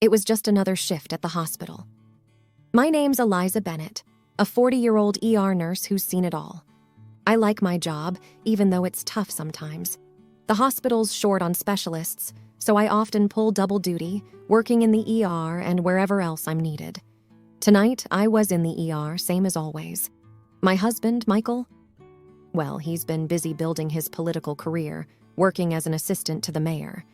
It was just another shift at the hospital. My name's Eliza Bennett, a 40-year-old ER nurse who's seen it all. I like my job, even though it's tough sometimes. The hospital's short on specialists, so I often pull double duty, working in the ER and wherever else I'm needed. Tonight, I was in the ER, same as always. My husband, Michael, well, he's been busy building his political career, working as an assistant to the mayor.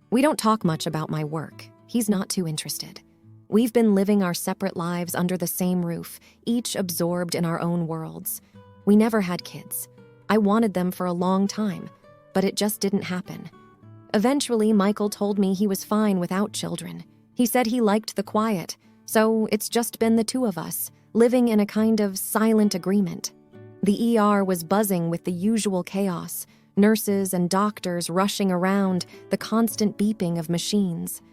We don't talk much about my work. He's not too interested. We've been living our separate lives under the same roof, each absorbed in our own worlds. We never had kids. I wanted them for a long time, but it just didn't happen. Eventually, Michael told me he was fine without children. He said he liked the quiet, so it's just been the two of us, living in a kind of silent agreement. The ER was buzzing with the usual chaos, nurses and doctors rushing around, the constant beeping of machines.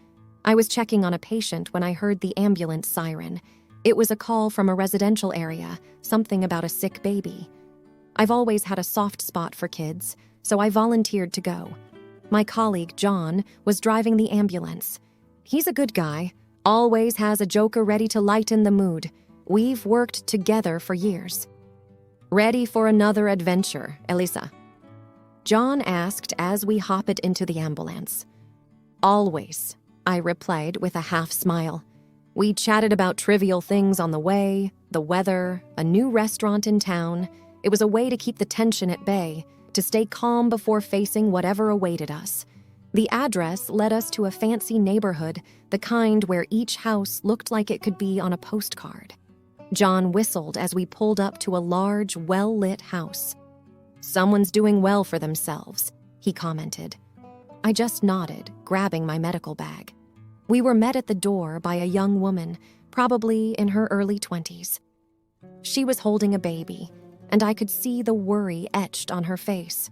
I was checking on a patient when I heard the ambulance siren. It was a call from a residential area, something about a sick baby. I've always had a soft spot for kids, so I volunteered to go. My colleague, John, was driving the ambulance. He's a good guy, always has a joker ready to lighten the mood. We've worked together for years. Ready for another adventure, Elisa? John asked as we hopped into the ambulance. Always, I replied with a half smile. We chatted about trivial things on the way, the weather, a new restaurant in town. It was a way to keep the tension at bay, to stay calm before facing whatever awaited us. The address led us to a fancy neighborhood, the kind where each house looked like it could be on a postcard. John whistled as we pulled up to a large, well-lit house. Someone's doing well for themselves, he commented. I just nodded, grabbing my medical bag. We were met at the door by a young woman, probably in her early 20s. She was holding a baby, and I could see the worry etched on her face.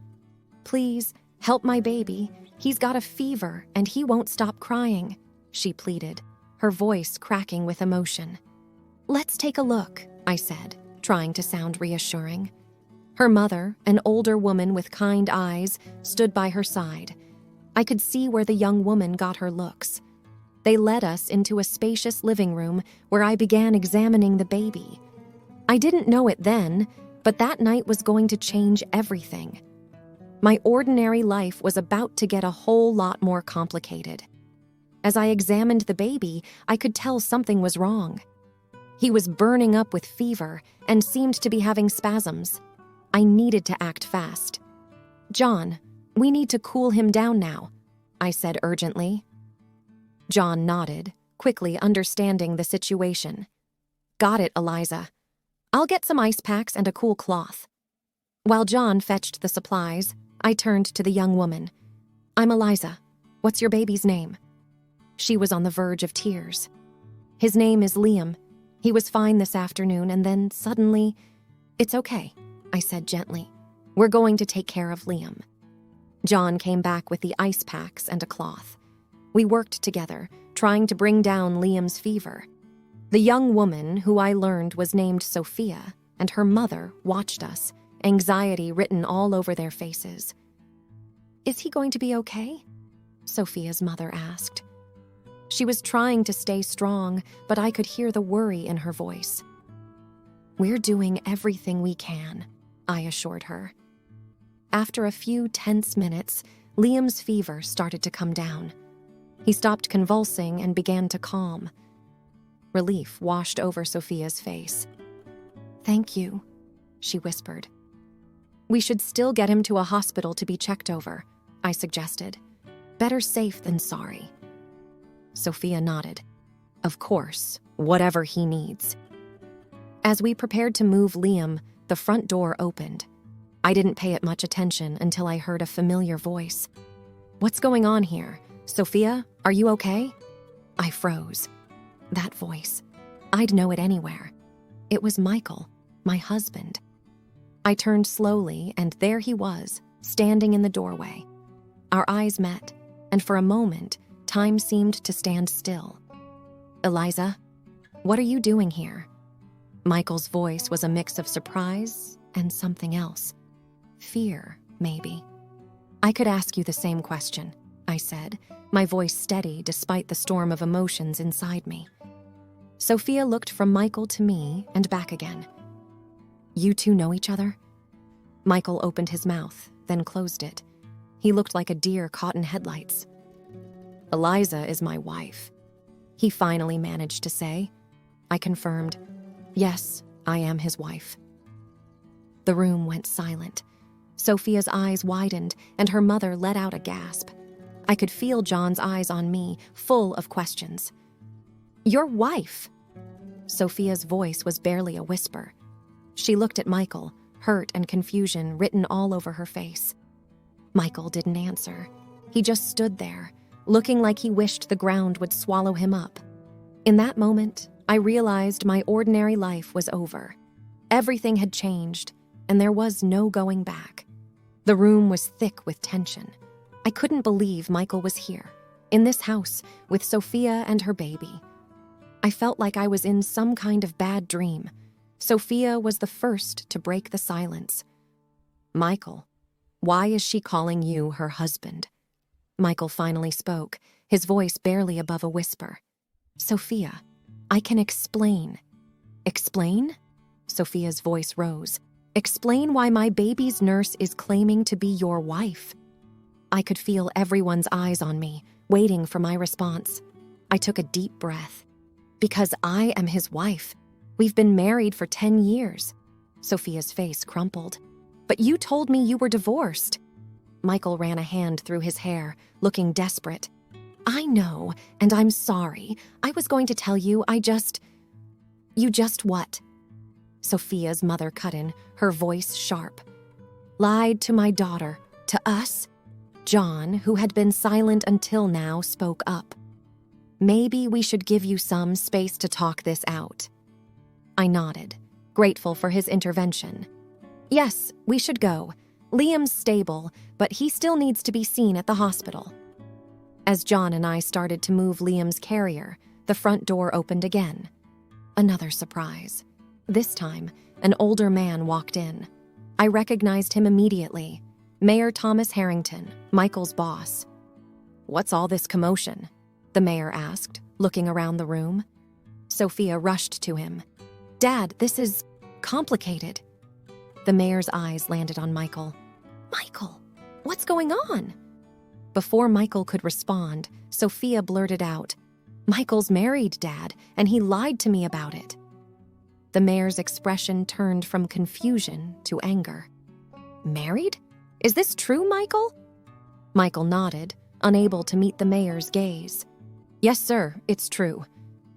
Please, help my baby. He's got a fever, and he won't stop crying, she pleaded, her voice cracking with emotion. Let's take a look, I said, trying to sound reassuring. Her mother, an older woman with kind eyes, stood by her side. I could see where the young woman got her looks. They led us into a spacious living room where I began examining the baby. I didn't know it then, but that night was going to change everything. My ordinary life was about to get a whole lot more complicated. As I examined the baby, I could tell something was wrong. He was burning up with fever and seemed to be having spasms. I needed to act fast. John, we need to cool him down now, I said urgently. John nodded, quickly understanding the situation. Got it, Eliza. I'll get some ice packs and a cool cloth. While John fetched the supplies, I turned to the young woman. I'm Eliza. What's your baby's name? She was on the verge of tears. His name is Liam. He was fine this afternoon, and then suddenly, it's okay, I said gently. We're going to take care of Liam. John came back with the ice packs and a cloth. We worked together, trying to bring down Liam's fever. The young woman, who I learned was named Sophia, and her mother watched us, anxiety written all over their faces. Is he going to be okay? Sophia's mother asked. She was trying to stay strong, but I could hear the worry in her voice. We're doing everything we can, I assured her. After a few tense minutes, Liam's fever started to come down. He stopped convulsing and began to calm. Relief washed over Sophia's face. Thank you, she whispered. We should still get him to a hospital to be checked over, I suggested. Better safe than sorry. Sophia nodded. Of course, whatever he needs. As we prepared to move Liam, the front door opened. I didn't pay it much attention until I heard a familiar voice. What's going on here? Sophia, are you okay? I froze. That voice. I'd know it anywhere. It was Michael, my husband. I turned slowly, and there he was, standing in the doorway. Our eyes met, and for a moment, time seemed to stand still. Eliza, what are you doing here? Michael's voice was a mix of surprise and something else. Fear, maybe. I could ask you the same question. I said, my voice steady despite the storm of emotions inside me. Sophia looked from Michael to me and back again. You two know each other? Michael opened his mouth, then closed it. He looked like a deer caught in headlights. Eliza is my wife, he finally managed to say. I confirmed, yes, I am his wife. The room went silent. Sophia's eyes widened, and her mother let out a gasp. I could feel John's eyes on me, full of questions. Your wife? Sophia's voice was barely a whisper. She looked at Michael, hurt and confusion written all over her face. Michael didn't answer. He just stood there, looking like he wished the ground would swallow him up. In that moment, I realized my ordinary life was over. Everything had changed, and there was no going back. The room was thick with tension. I couldn't believe Michael was here, in this house, with Sophia and her baby. I felt like I was in some kind of bad dream. Sophia was the first to break the silence. Michael, why is she calling you her husband? Michael finally spoke, his voice barely above a whisper. Sophia, I can explain. Explain? Sophia's voice rose. Explain why my baby's nurse is claiming to be your wife. I could feel everyone's eyes on me, waiting for my response. I took a deep breath. Because I am his wife. We've been married for 10 years. Sophia's face crumpled. But you told me you were divorced. Michael ran a hand through his hair, looking desperate. I know, and I'm sorry. I was going to tell you, You just what? Sophia's mother cut in, her voice sharp. Lied to my daughter, to us. John, who had been silent until now, spoke up. Maybe we should give you some space to talk this out. I nodded, grateful for his intervention. Yes, we should go. Liam's stable, but he still needs to be seen at the hospital. As John and I started to move Liam's carrier, the front door opened again. Another surprise. This time, an older man walked in. I recognized him immediately. Mayor Thomas Harrington, Michael's boss. What's all this commotion? The mayor asked, looking around the room. Sophia rushed to him. Dad, this is complicated. The mayor's eyes landed on Michael. Michael, what's going on? Before Michael could respond, Sophia blurted out, Michael's married, Dad, and he lied to me about it. The mayor's expression turned from confusion to anger. Married? Is this true, Michael? Michael nodded, unable to meet the mayor's gaze. Yes, sir, it's true.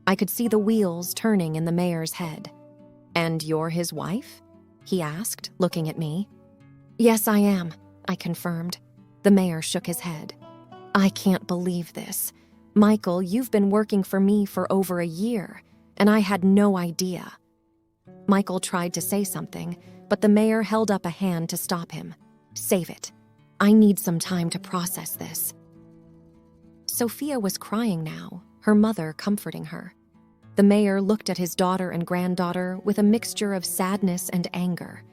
I could see the wheels turning in the mayor's head. And you're his wife? He asked, looking at me. Yes, I am, I confirmed. The mayor shook his head. I can't believe this. Michael, you've been working for me for over a year, and I had no idea. Michael tried to say something, but the mayor held up a hand to stop him. Save it. I need some time to process this. Sophia was crying now, her mother comforting her. The mayor looked at his daughter and granddaughter with a mixture of sadness and anger.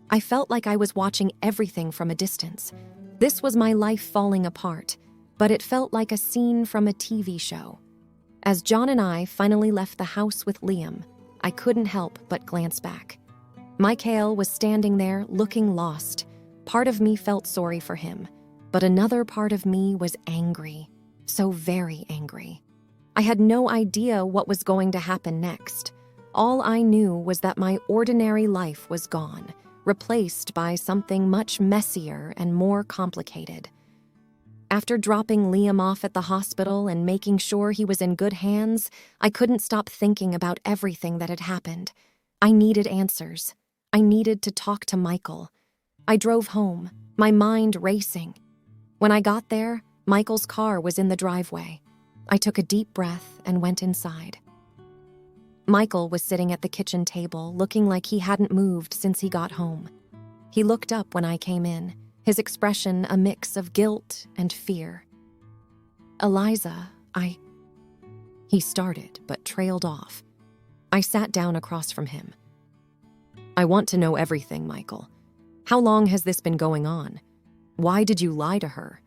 I felt like I was watching everything from a distance. This was my life falling apart, but it felt like a scene from a TV show. As John and I finally left the house with Liam, I couldn't help but glance back. Michael was standing there looking lost. Part of me felt sorry for him, but another part of me was angry, so very angry. I had no idea what was going to happen next. All I knew was that my ordinary life was gone, replaced by something much messier and more complicated. After dropping Liam off at the hospital and making sure he was in good hands, I couldn't stop thinking about everything that had happened. I needed answers. I needed to talk to Michael. I drove home, my mind racing. When I got there, Michael's car was in the driveway. I took a deep breath and went inside. Michael was sitting at the kitchen table, looking like he hadn't moved since he got home. He looked up when I came in, his expression a mix of guilt and fear. Eliza, He started, but trailed off. I sat down across from him. I want to know everything, Michael. How long has this been going on? Why did you lie to her?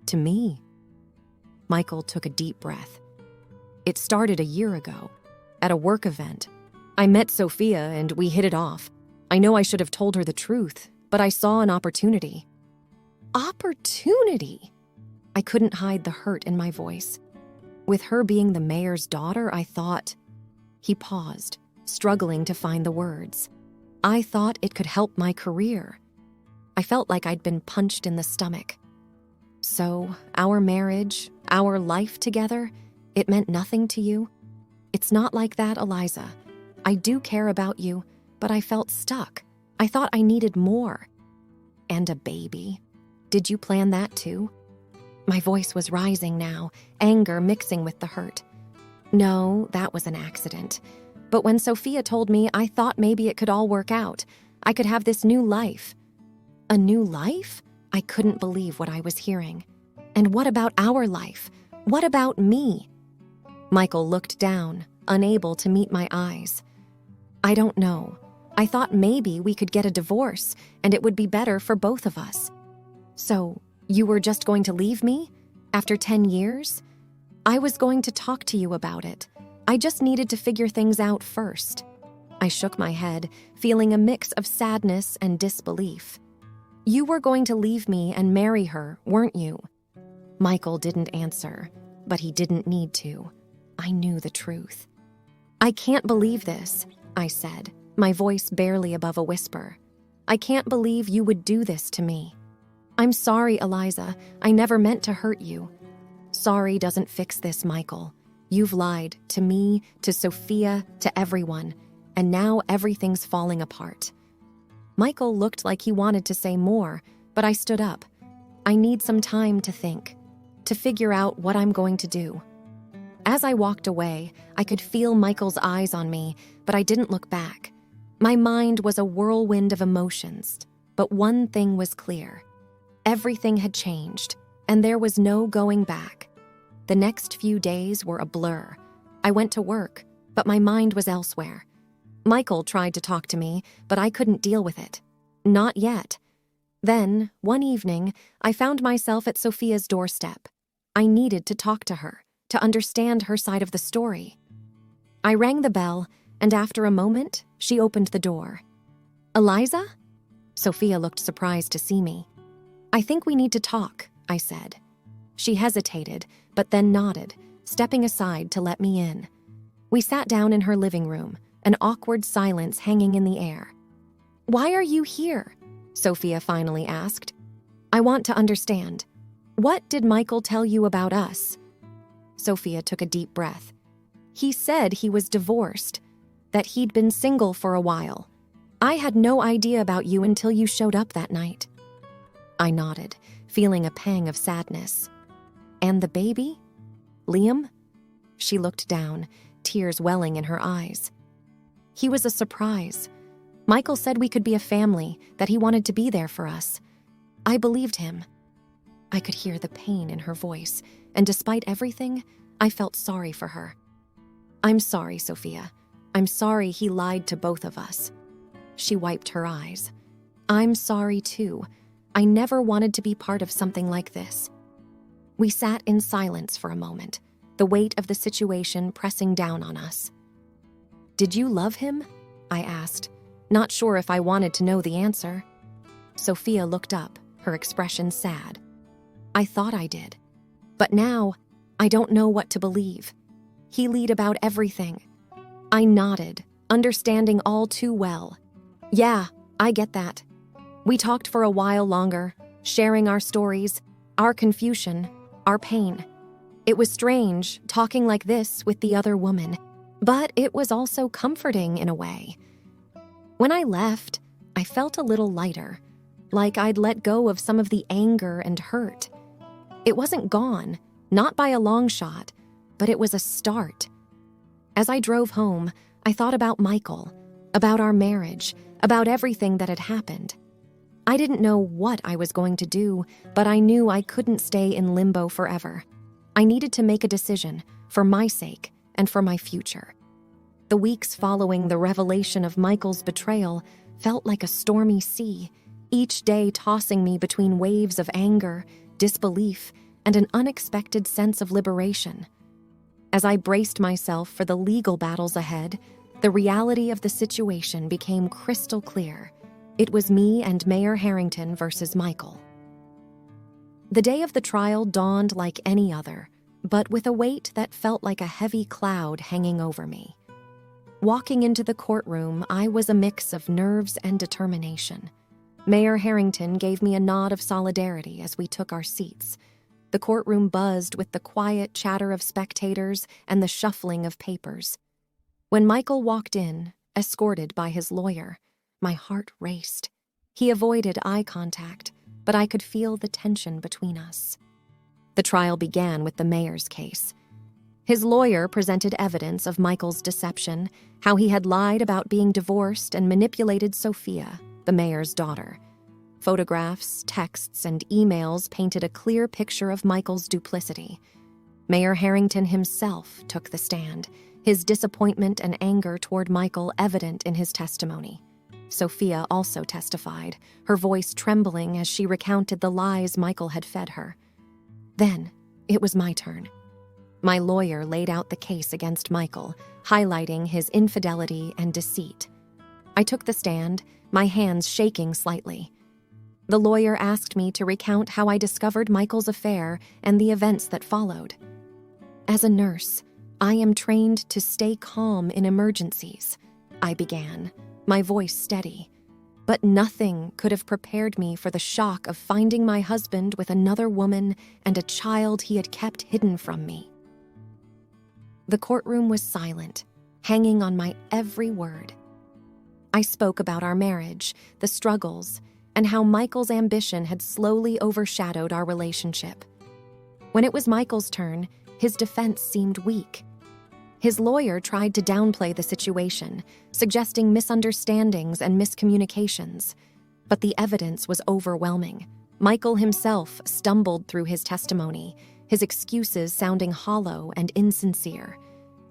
To me? Michael took a deep breath. It started a year ago, at a work event. I met Sophia and we hit it off. I know I should have told her the truth, but I saw an opportunity. Opportunity? I couldn't hide the hurt in my voice. With her being the mayor's daughter, I thought... He paused, struggling to find the words. I thought it could help my career. I felt like I'd been punched in the stomach. So, our marriage, our life together, it meant nothing to you? It's not like that, Eliza. I do care about you, but I felt stuck. I thought I needed more. And a baby. Did you plan that too? My voice was rising now, anger mixing with the hurt. No, that was an accident. But when Sophia told me, I thought maybe it could all work out. I could have this new life. A new life? I couldn't believe what I was hearing. And what about our life? What about me? Michael looked down, unable to meet my eyes. I don't know. I thought maybe we could get a divorce, and it would be better for both of us. So, you were just going to leave me? After 10 years? I was going to talk to you about it. I just needed to figure things out first. I shook my head, feeling a mix of sadness and disbelief. You were going to leave me and marry her, weren't you? Michael didn't answer, but he didn't need to. I knew the truth. I can't believe this, I said, my voice barely above a whisper. I can't believe you would do this to me. I'm sorry, Eliza. I never meant to hurt you. Sorry doesn't fix this, Michael. You've lied to me, to Sophia, to everyone, and now everything's falling apart. Michael looked like he wanted to say more, but I stood up. I need some time to think, to figure out what I'm going to do. As I walked away, I could feel Michael's eyes on me, but I didn't look back. My mind was a whirlwind of emotions, but one thing was clear. Everything had changed, and there was no going back. The next few days were a blur. I went to work, but my mind was elsewhere. Michael tried to talk to me, but I couldn't deal with it. Not yet. Then, one evening, I found myself at Sophia's doorstep. I needed to talk to her, to understand her side of the story. I rang the bell, and after a moment, she opened the door. Eliza? Sophia looked surprised to see me. I think we need to talk, I said. She hesitated, but then nodded, stepping aside to let me in. We sat down in her living room, an awkward silence hanging in the air. Why are you here? Sophia finally asked. I want to understand. What did Michael tell you about us? Sophia took a deep breath. He said he was divorced, that he'd been single for a while. I had no idea about you until you showed up that night. I nodded, feeling a pang of sadness. And the baby? Liam? She looked down, tears welling in her eyes. He was a surprise. Michael said we could be a family, that he wanted to be there for us. I believed him. I could hear the pain in her voice, and despite everything, I felt sorry for her. I'm sorry, Sophia. I'm sorry he lied to both of us. She wiped her eyes. I'm sorry, too. I never wanted to be part of something like this. We sat in silence for a moment, the weight of the situation pressing down on us. Did you love him? I asked, not sure if I wanted to know the answer. Sophia looked up, her expression sad. I thought I did. But now, I don't know what to believe. He lied about everything. I nodded, understanding all too well. Yeah, I get that. We talked for a while longer, sharing our stories, our confusion, our pain. It was strange, talking like this with the other woman, but it was also comforting in a way. When I left, I felt a little lighter, like I'd let go of some of the anger and hurt. It wasn't gone, not by a long shot, but it was a start. As I drove home, I thought about Michael, about our marriage, about everything that had happened. I didn't know what I was going to do, but I knew I couldn't stay in limbo forever. I needed to make a decision, for my sake and for my future. The weeks following the revelation of Michael's betrayal felt like a stormy sea, each day tossing me between waves of anger, disbelief, and an unexpected sense of liberation. As I braced myself for the legal battles ahead, the reality of the situation became crystal clear. It was me and Mayor Harrington versus Michael. The day of the trial dawned like any other, but with a weight that felt like a heavy cloud hanging over me. Walking into the courtroom, I was a mix of nerves and determination. Mayor Harrington gave me a nod of solidarity as we took our seats. The courtroom buzzed with the quiet chatter of spectators and the shuffling of papers. When Michael walked in, escorted by his lawyer, my heart raced. He avoided eye contact, but I could feel the tension between us. The trial began with the mayor's case. His lawyer presented evidence of Michael's deception, how he had lied about being divorced and manipulated Sophia, the mayor's daughter. Photographs, texts, and emails painted a clear picture of Michael's duplicity. Mayor Harrington himself took the stand, his disappointment and anger toward Michael evident in his testimony. Sophia also testified, her voice trembling as she recounted the lies Michael had fed her. Then, it was my turn. My lawyer laid out the case against Michael, highlighting his infidelity and deceit. I took the stand, my hands shaking slightly. The lawyer asked me to recount how I discovered Michael's affair and the events that followed. As a nurse, I am trained to stay calm in emergencies, I began, my voice steady. But nothing could have prepared me for the shock of finding my husband with another woman and a child he had kept hidden from me. The courtroom was silent, hanging on my every word. I spoke about our marriage, the struggles, and how Michael's ambition had slowly overshadowed our relationship. When it was Michael's turn, his defense seemed weak. His lawyer tried to downplay the situation, suggesting misunderstandings and miscommunications. But the evidence was overwhelming. Michael himself stumbled through his testimony, his excuses sounding hollow and insincere.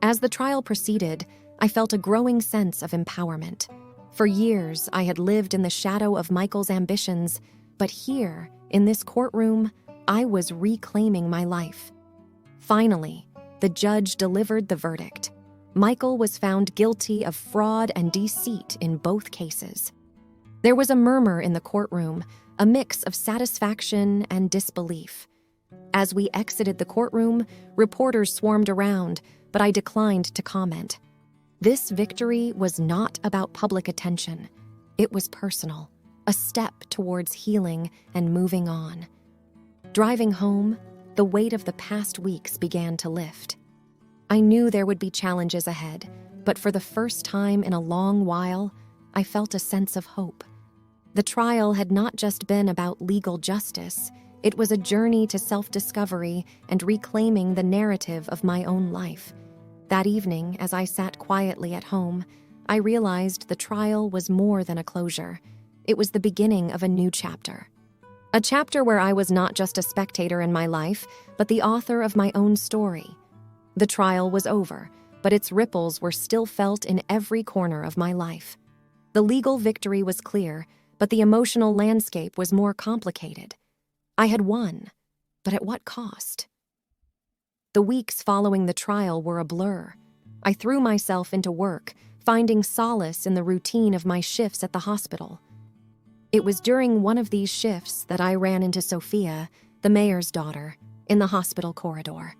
As the trial proceeded, I felt a growing sense of empowerment. For years, I had lived in the shadow of Michael's ambitions, but here, in this courtroom, I was reclaiming my life. Finally, the judge delivered the verdict. Michael was found guilty of fraud and deceit in both cases. There was a murmur in the courtroom, a mix of satisfaction and disbelief. As we exited the courtroom, reporters swarmed around, but I declined to comment. This victory was not about public attention. It was personal, a step towards healing and moving on. Driving home, the weight of the past weeks began to lift. I knew there would be challenges ahead, but for the first time in a long while, I felt a sense of hope. The trial had not just been about legal justice, it was a journey to self-discovery and reclaiming the narrative of my own life. That evening, as I sat quietly at home, I realized the trial was more than a closure. It was the beginning of a new chapter. A chapter where I was not just a spectator in my life, but the author of my own story. The trial was over, but its ripples were still felt in every corner of my life. The legal victory was clear, but the emotional landscape was more complicated. I had won, but at what cost? The weeks following the trial were a blur. I threw myself into work, finding solace in the routine of my shifts at the hospital. It was during one of these shifts that I ran into Sophia, the mayor's daughter, in the hospital corridor.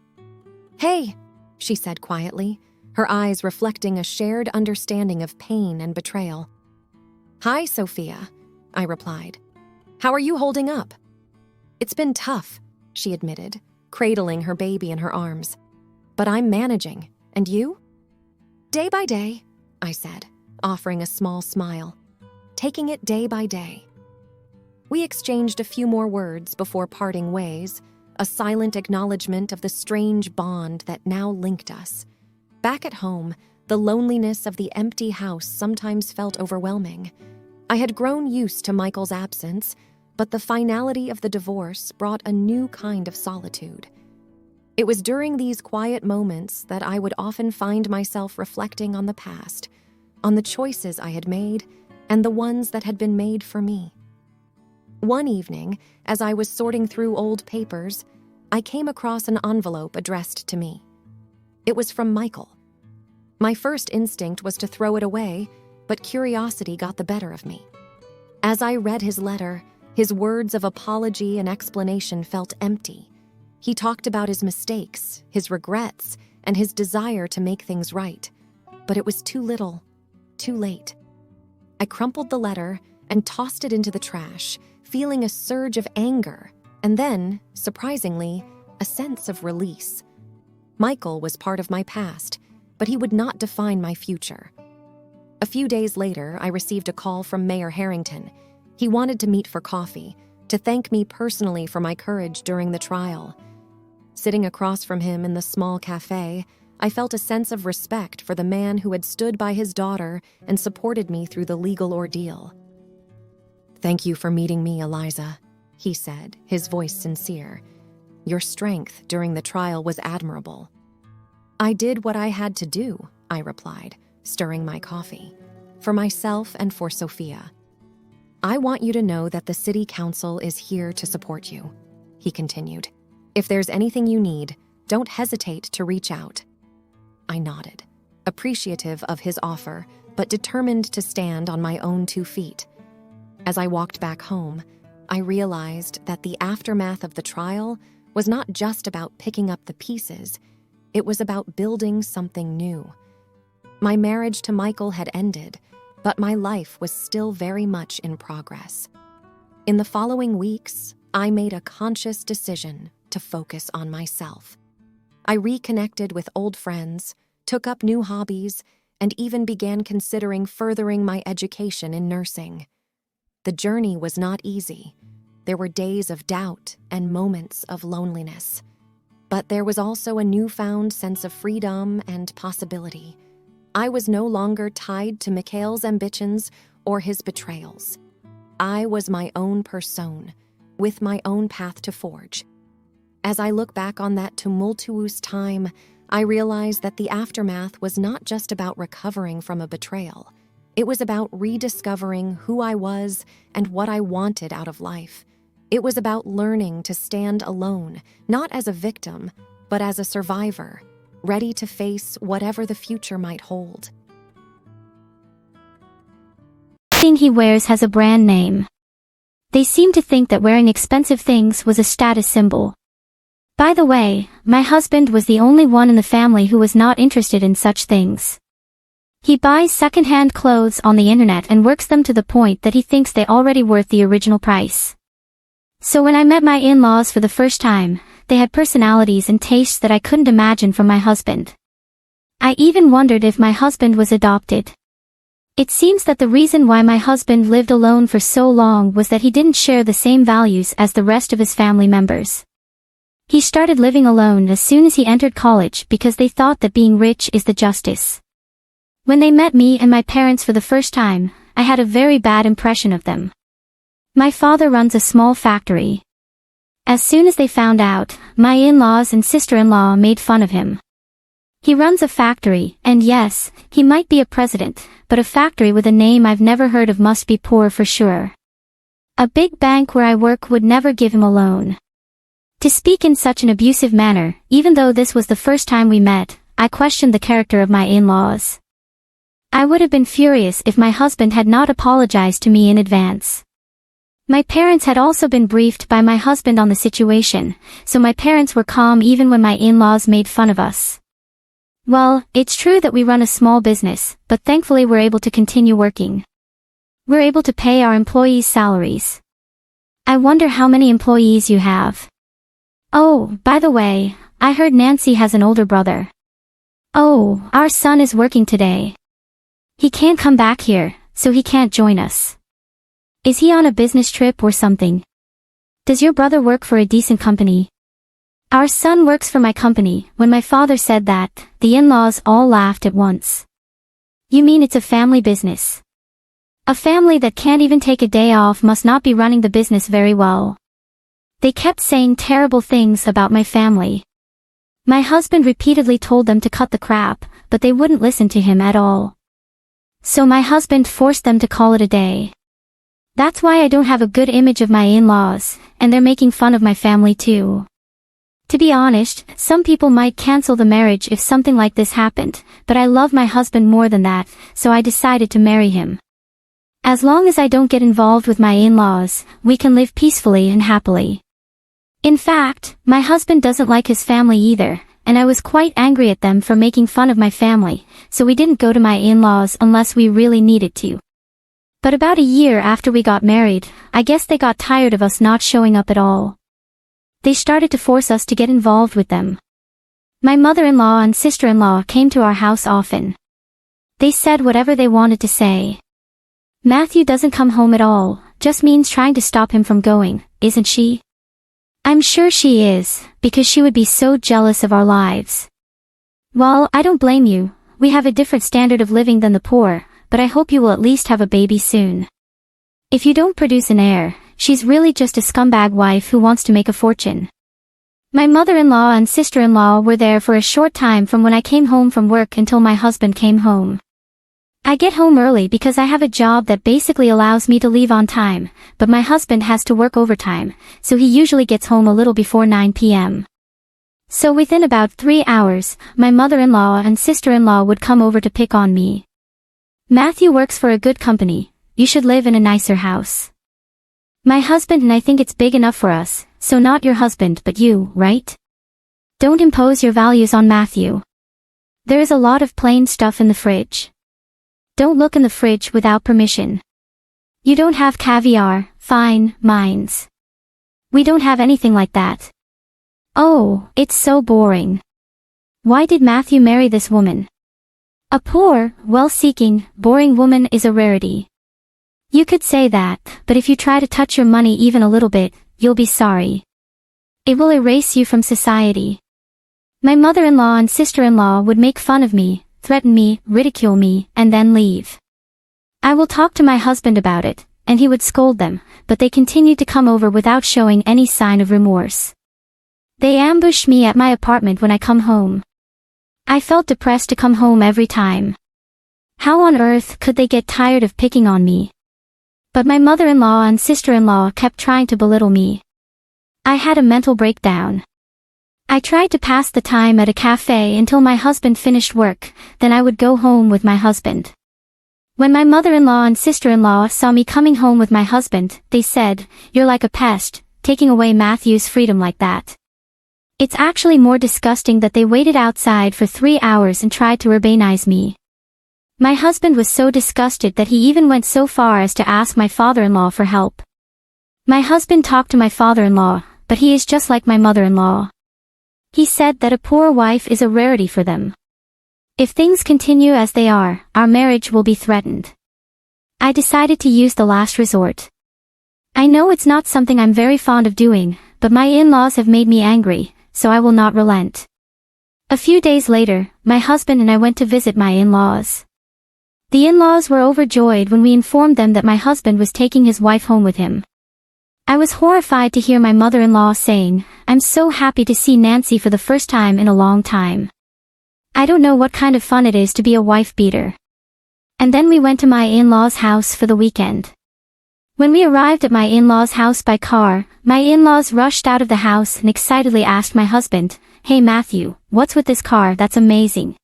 "Hey," she said quietly, her eyes reflecting a shared understanding of pain and betrayal. "Hi, Sophia," I replied. "How are you holding up?" "It's been tough," she admitted, cradling her baby in her arms. "But I'm managing. And you?" "Day by day," I said, offering a small smile. "Taking it day by day." We exchanged a few more words before parting ways, a silent acknowledgement of the strange bond that now linked us. Back at home, the loneliness of the empty house sometimes felt overwhelming. I had grown used to Michael's absence, but the finality of the divorce brought a new kind of solitude. It was during these quiet moments that I would often find myself reflecting on the past, on the choices I had made, and the ones that had been made for me. One evening, as I was sorting through old papers, I came across an envelope addressed to me. It was from Michael. My first instinct was to throw it away, but curiosity got the better of me. As I read his letter, his words of apology and explanation felt empty. He talked about his mistakes, his regrets, and his desire to make things right. But it was too little, too late. I crumpled the letter and tossed it into the trash, feeling a surge of anger, and then, surprisingly, a sense of release. Michael was part of my past, but he would not define my future. A few days later, I received a call from Mayor Harrington. He wanted to meet for coffee, to thank me personally for my courage during the trial. Sitting across from him in the small cafe, I felt a sense of respect for the man who had stood by his daughter and supported me through the legal ordeal. "Thank you for meeting me, Eliza," he said, his voice sincere. "Your strength during the trial was admirable." "I did what I had to do," I replied, stirring my coffee, "for myself and for Sophia. I want you to know that the City Council is here to support you," he continued. "If there's anything you need, don't hesitate to reach out." I nodded, appreciative of his offer, but determined to stand on my own 2 feet. As I walked back home, I realized that the aftermath of the trial was not just about picking up the pieces, it was about building something new. My marriage to Michael had ended, but my life was still very much in progress. In the following weeks, I made a conscious decision to focus on myself. I reconnected with old friends, took up new hobbies, and even began considering furthering my education in nursing. The journey was not easy. There were days of doubt and moments of loneliness. But there was also a newfound sense of freedom and possibility. I was no longer tied to Mikhail's ambitions or his betrayals. I was my own person, with my own path to forge. As I look back on that tumultuous time, I realize that the aftermath was not just about recovering from a betrayal. It was about rediscovering who I was and what I wanted out of life. It was about learning to stand alone, not as a victim, but as a survivor, ready to face whatever the future might hold. Everything he wears has a brand name. They seem to think that wearing expensive things was a status symbol. By the way, my husband was the only one in the family who was not interested in such things. He buys second-hand clothes on the internet and works them to the point that he thinks they already worth the original price. So when I met my in-laws for the first time, they had personalities and tastes that I couldn't imagine from my husband. I even wondered if my husband was adopted. It seems that the reason why my husband lived alone for so long was that he didn't share the same values as the rest of his family members. He started living alone as soon as he entered college because they thought that being rich is the justice. When they met me and my parents for the first time, I had a very bad impression of them. My father runs a small factory. As soon as they found out, my in-laws and sister-in-law made fun of him. He runs a factory, and yes, he might be a president, but a factory with a name I've never heard of must be poor for sure. A big bank where I work would never give him a loan. To speak in such an abusive manner, even though this was the first time we met, I questioned the character of my in-laws. I would have been furious if my husband had not apologized to me in advance. My parents had also been briefed by my husband on the situation, so my parents were calm even when my in-laws made fun of us. Well, it's true that we run a small business, but thankfully we're able to continue working. We're able to pay our employees' salaries. I wonder how many employees you have. Oh, by the way, I heard Nancy has an older brother. Oh, our son is working today. He can't come back here, so he can't join us. Is he on a business trip or something? Does your brother work for a decent company? Our son works for my company. When my father said that, the in-laws all laughed at once. You mean it's a family business? A family that can't even take a day off must not be running the business very well. They kept saying terrible things about my family. My husband repeatedly told them to cut the crap, but they wouldn't listen to him at all. So my husband forced them to call it a day. That's why I don't have a good image of my in-laws, and they're making fun of my family too. To be honest, some people might cancel the marriage if something like this happened, but I love my husband more than that, so I decided to marry him. As long as I don't get involved with my in-laws, we can live peacefully and happily. In fact, my husband doesn't like his family either, and I was quite angry at them for making fun of my family, so we didn't go to my in-laws unless we really needed to. But about a year after we got married, I guess they got tired of us not showing up at all. They started to force us to get involved with them. My mother-in-law and sister-in-law came to our house often. They said whatever they wanted to say. Matthew doesn't come home at all, just means trying to stop him from going, isn't she? I'm sure she is, because she would be so jealous of our lives. Well, I don't blame you, we have a different standard of living than the poor, but I hope you will at least have a baby soon. If you don't produce an heir, she's really just a scumbag wife who wants to make a fortune. My mother-in-law and sister-in-law were there for a short time from when I came home from work until my husband came home. I get home early because I have a job that basically allows me to leave on time, but my husband has to work overtime, so he usually gets home a little before 9 p.m. So within about 3 hours, my mother-in-law and sister-in-law would come over to pick on me. Matthew works for a good company, you should live in a nicer house. My husband and I think it's big enough for us, so not your husband but you, right? Don't impose your values on Matthew. There is a lot of plain stuff in the fridge. Don't look in the fridge without permission. You don't have caviar, fine, mines. We don't have anything like that. Oh, it's so boring. Why did Matthew marry this woman? A poor, well-seeking, boring woman is a rarity. You could say that, but if you try to touch your money even a little bit, you'll be sorry. It will erase you from society. My mother-in-law and sister-in-law would make fun of me, threaten me, ridicule me, and then leave. I will talk to my husband about it, and he would scold them, but they continued to come over without showing any sign of remorse. They ambush me at my apartment when I come home. I felt depressed to come home every time. How on earth could they get tired of picking on me? But my mother-in-law and sister-in-law kept trying to belittle me. I had a mental breakdown. I tried to pass the time at a cafe until my husband finished work, then I would go home with my husband. When my mother-in-law and sister-in-law saw me coming home with my husband, they said, "You're like a pest, taking away Matthew's freedom like that." It's actually more disgusting that they waited outside for 3 hours and tried to urbanize me. My husband was so disgusted that he even went so far as to ask my father-in-law for help. My husband talked to my father-in-law, but he is just like my mother-in-law. He said that a poor wife is a rarity for them. If things continue as they are, our marriage will be threatened. I decided to use the last resort. I know it's not something I'm very fond of doing, but my in-laws have made me angry, so I will not relent. A few days later, my husband and I went to visit my in-laws. The in-laws were overjoyed when we informed them that my husband was taking his wife home with him. I was horrified to hear my mother-in-law saying, "I'm so happy to see Nancy for the first time in a long time. I don't know what kind of fun it is to be a wife-beater." And then we went to my in-laws' house for the weekend. When we arrived at my in-laws' house by car, my in-laws rushed out of the house and excitedly asked my husband, "Hey Matthew, what's with this car? That's amazing.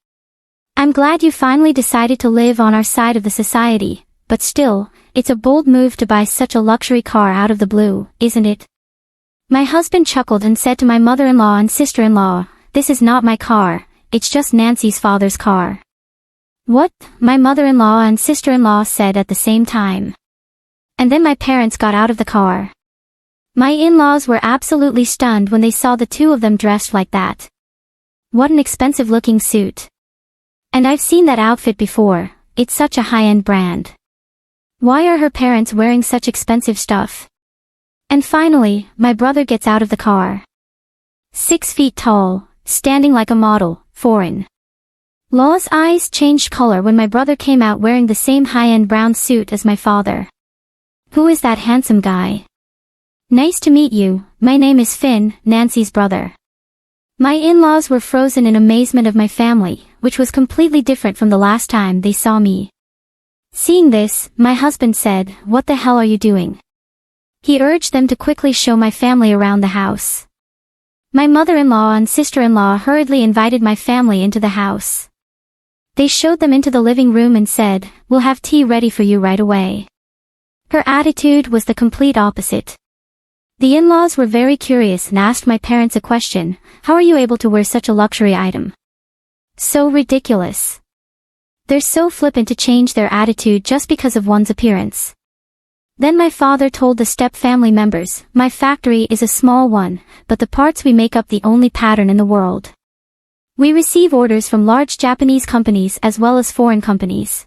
I'm glad you finally decided to live on our side of the society, but still, it's a bold move to buy such a luxury car out of the blue, isn't it?" My husband chuckled and said to my mother-in-law and sister-in-law, "This is not my car, it's just Nancy's father's car." "What?" my mother-in-law and sister-in-law said at the same time. And then my parents got out of the car. My in-laws were absolutely stunned when they saw the two of them dressed like that. What an expensive-looking suit. And I've seen that outfit before, it's such a high-end brand. Why are her parents wearing such expensive stuff? And finally, my brother gets out of the car. 6 feet tall, standing like a model, foreign. Law's eyes changed color when my brother came out wearing the same high-end brown suit as my father. "Who is that handsome guy?" "Nice to meet you, my name is Finn, Nancy's brother." My in-laws were frozen in amazement of my family, which was completely different from the last time they saw me. Seeing this, my husband said, "What the hell are you doing?" He urged them to quickly show my family around the house. My mother-in-law and sister-in-law hurriedly invited my family into the house. They showed them into the living room and said, "We'll have tea ready for you right away." Her attitude was the complete opposite. The in-laws were very curious and asked my parents a question: "How are you able to wear such a luxury item? So ridiculous." They're so flippant to change their attitude just because of one's appearance. Then my father told the step-family members, "My factory is a small one, but the parts we make up the only pattern in the world. We receive orders from large Japanese companies as well as foreign companies."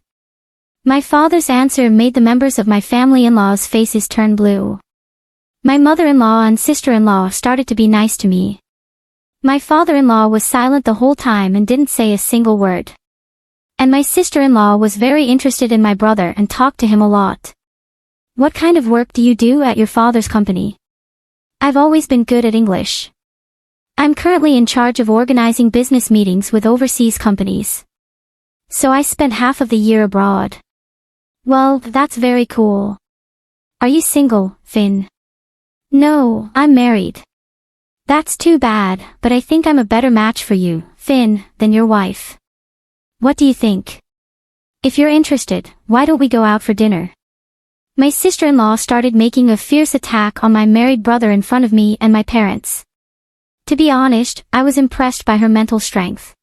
My father's answer made the members of my family-in-law's faces turn blue. My mother-in-law and sister-in-law started to be nice to me. My father-in-law was silent the whole time and didn't say a single word. And my sister-in-law was very interested in my brother and talked to him a lot. "What kind of work do you do at your father's company?" "I've always been good at English. I'm currently in charge of organizing business meetings with overseas companies. So I spent half of the year abroad." "Well, that's very cool. Are you single, Finn?" "No, I'm married." "That's too bad, but I think I'm a better match for you, Finn, than your wife. What do you think? If you're interested, why don't we go out for dinner?" My sister-in-law started making a fierce attack on my married brother in front of me and my parents. To be honest, I was impressed by her mental strength.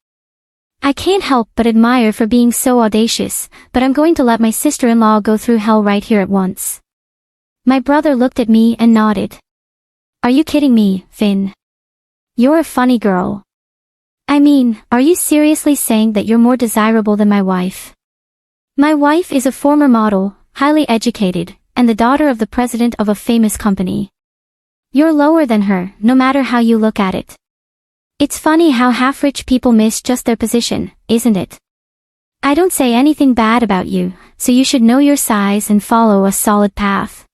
I can't help but admire for being so audacious, but I'm going to let my sister-in-law go through hell right here at once. My brother looked at me and nodded. "Are you kidding me, Finn? You're a funny girl. I mean, are you seriously saying that you're more desirable than my wife? My wife is a former model, highly educated, and the daughter of the president of a famous company. You're lower than her, no matter how you look at it. It's funny how half-rich people miss just their position, isn't it? I don't say anything bad about you, so you should know your size and follow a solid path."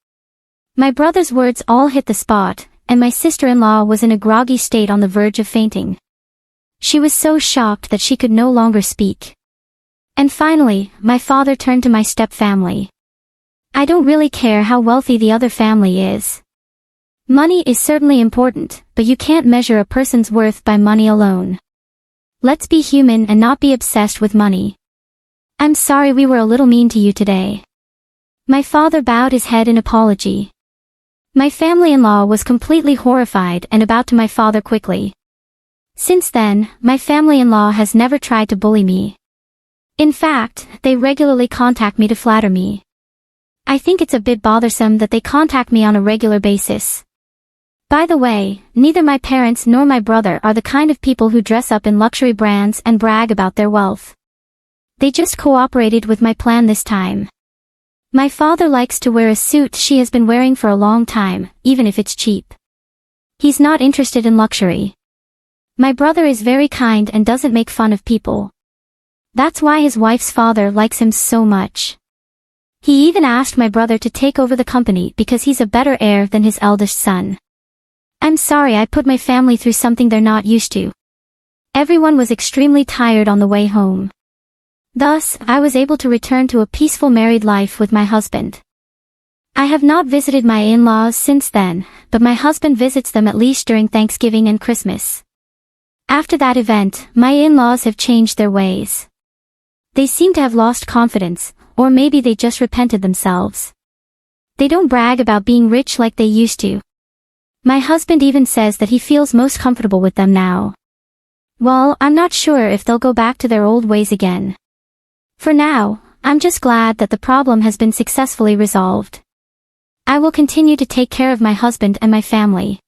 My brother's words all hit the spot, and my sister-in-law was in a groggy state on the verge of fainting. She was so shocked that she could no longer speak. And finally, my father turned to my step-family. "I don't really care how wealthy the other family is. Money is certainly important, but you can't measure a person's worth by money alone. Let's be human and not be obsessed with money. I'm sorry we were a little mean to you today." My father bowed his head in apology. My family-in-law was completely horrified and about to my father quickly. Since then, my family-in-law has never tried to bully me. In fact, they regularly contact me to flatter me. I think it's a bit bothersome that they contact me on a regular basis. By the way, neither my parents nor my brother are the kind of people who dress up in luxury brands and brag about their wealth. They just cooperated with my plan this time. My father likes to wear a suit she has been wearing for a long time, even if it's cheap. He's not interested in luxury. My brother is very kind and doesn't make fun of people. That's why his wife's father likes him so much. He even asked my brother to take over the company because he's a better heir than his eldest son. I'm sorry I put my family through something they're not used to. Everyone was extremely tired on the way home. Thus, I was able to return to a peaceful married life with my husband. I have not visited my in-laws since then, but my husband visits them at least during Thanksgiving and Christmas. After that event, my in-laws have changed their ways. They seem to have lost confidence, or maybe they just repented themselves. They don't brag about being rich like they used to. My husband even says that he feels most comfortable with them now. Well, I'm not sure if they'll go back to their old ways again. For now, I'm just glad that the problem has been successfully resolved. I will continue to take care of my husband and my family.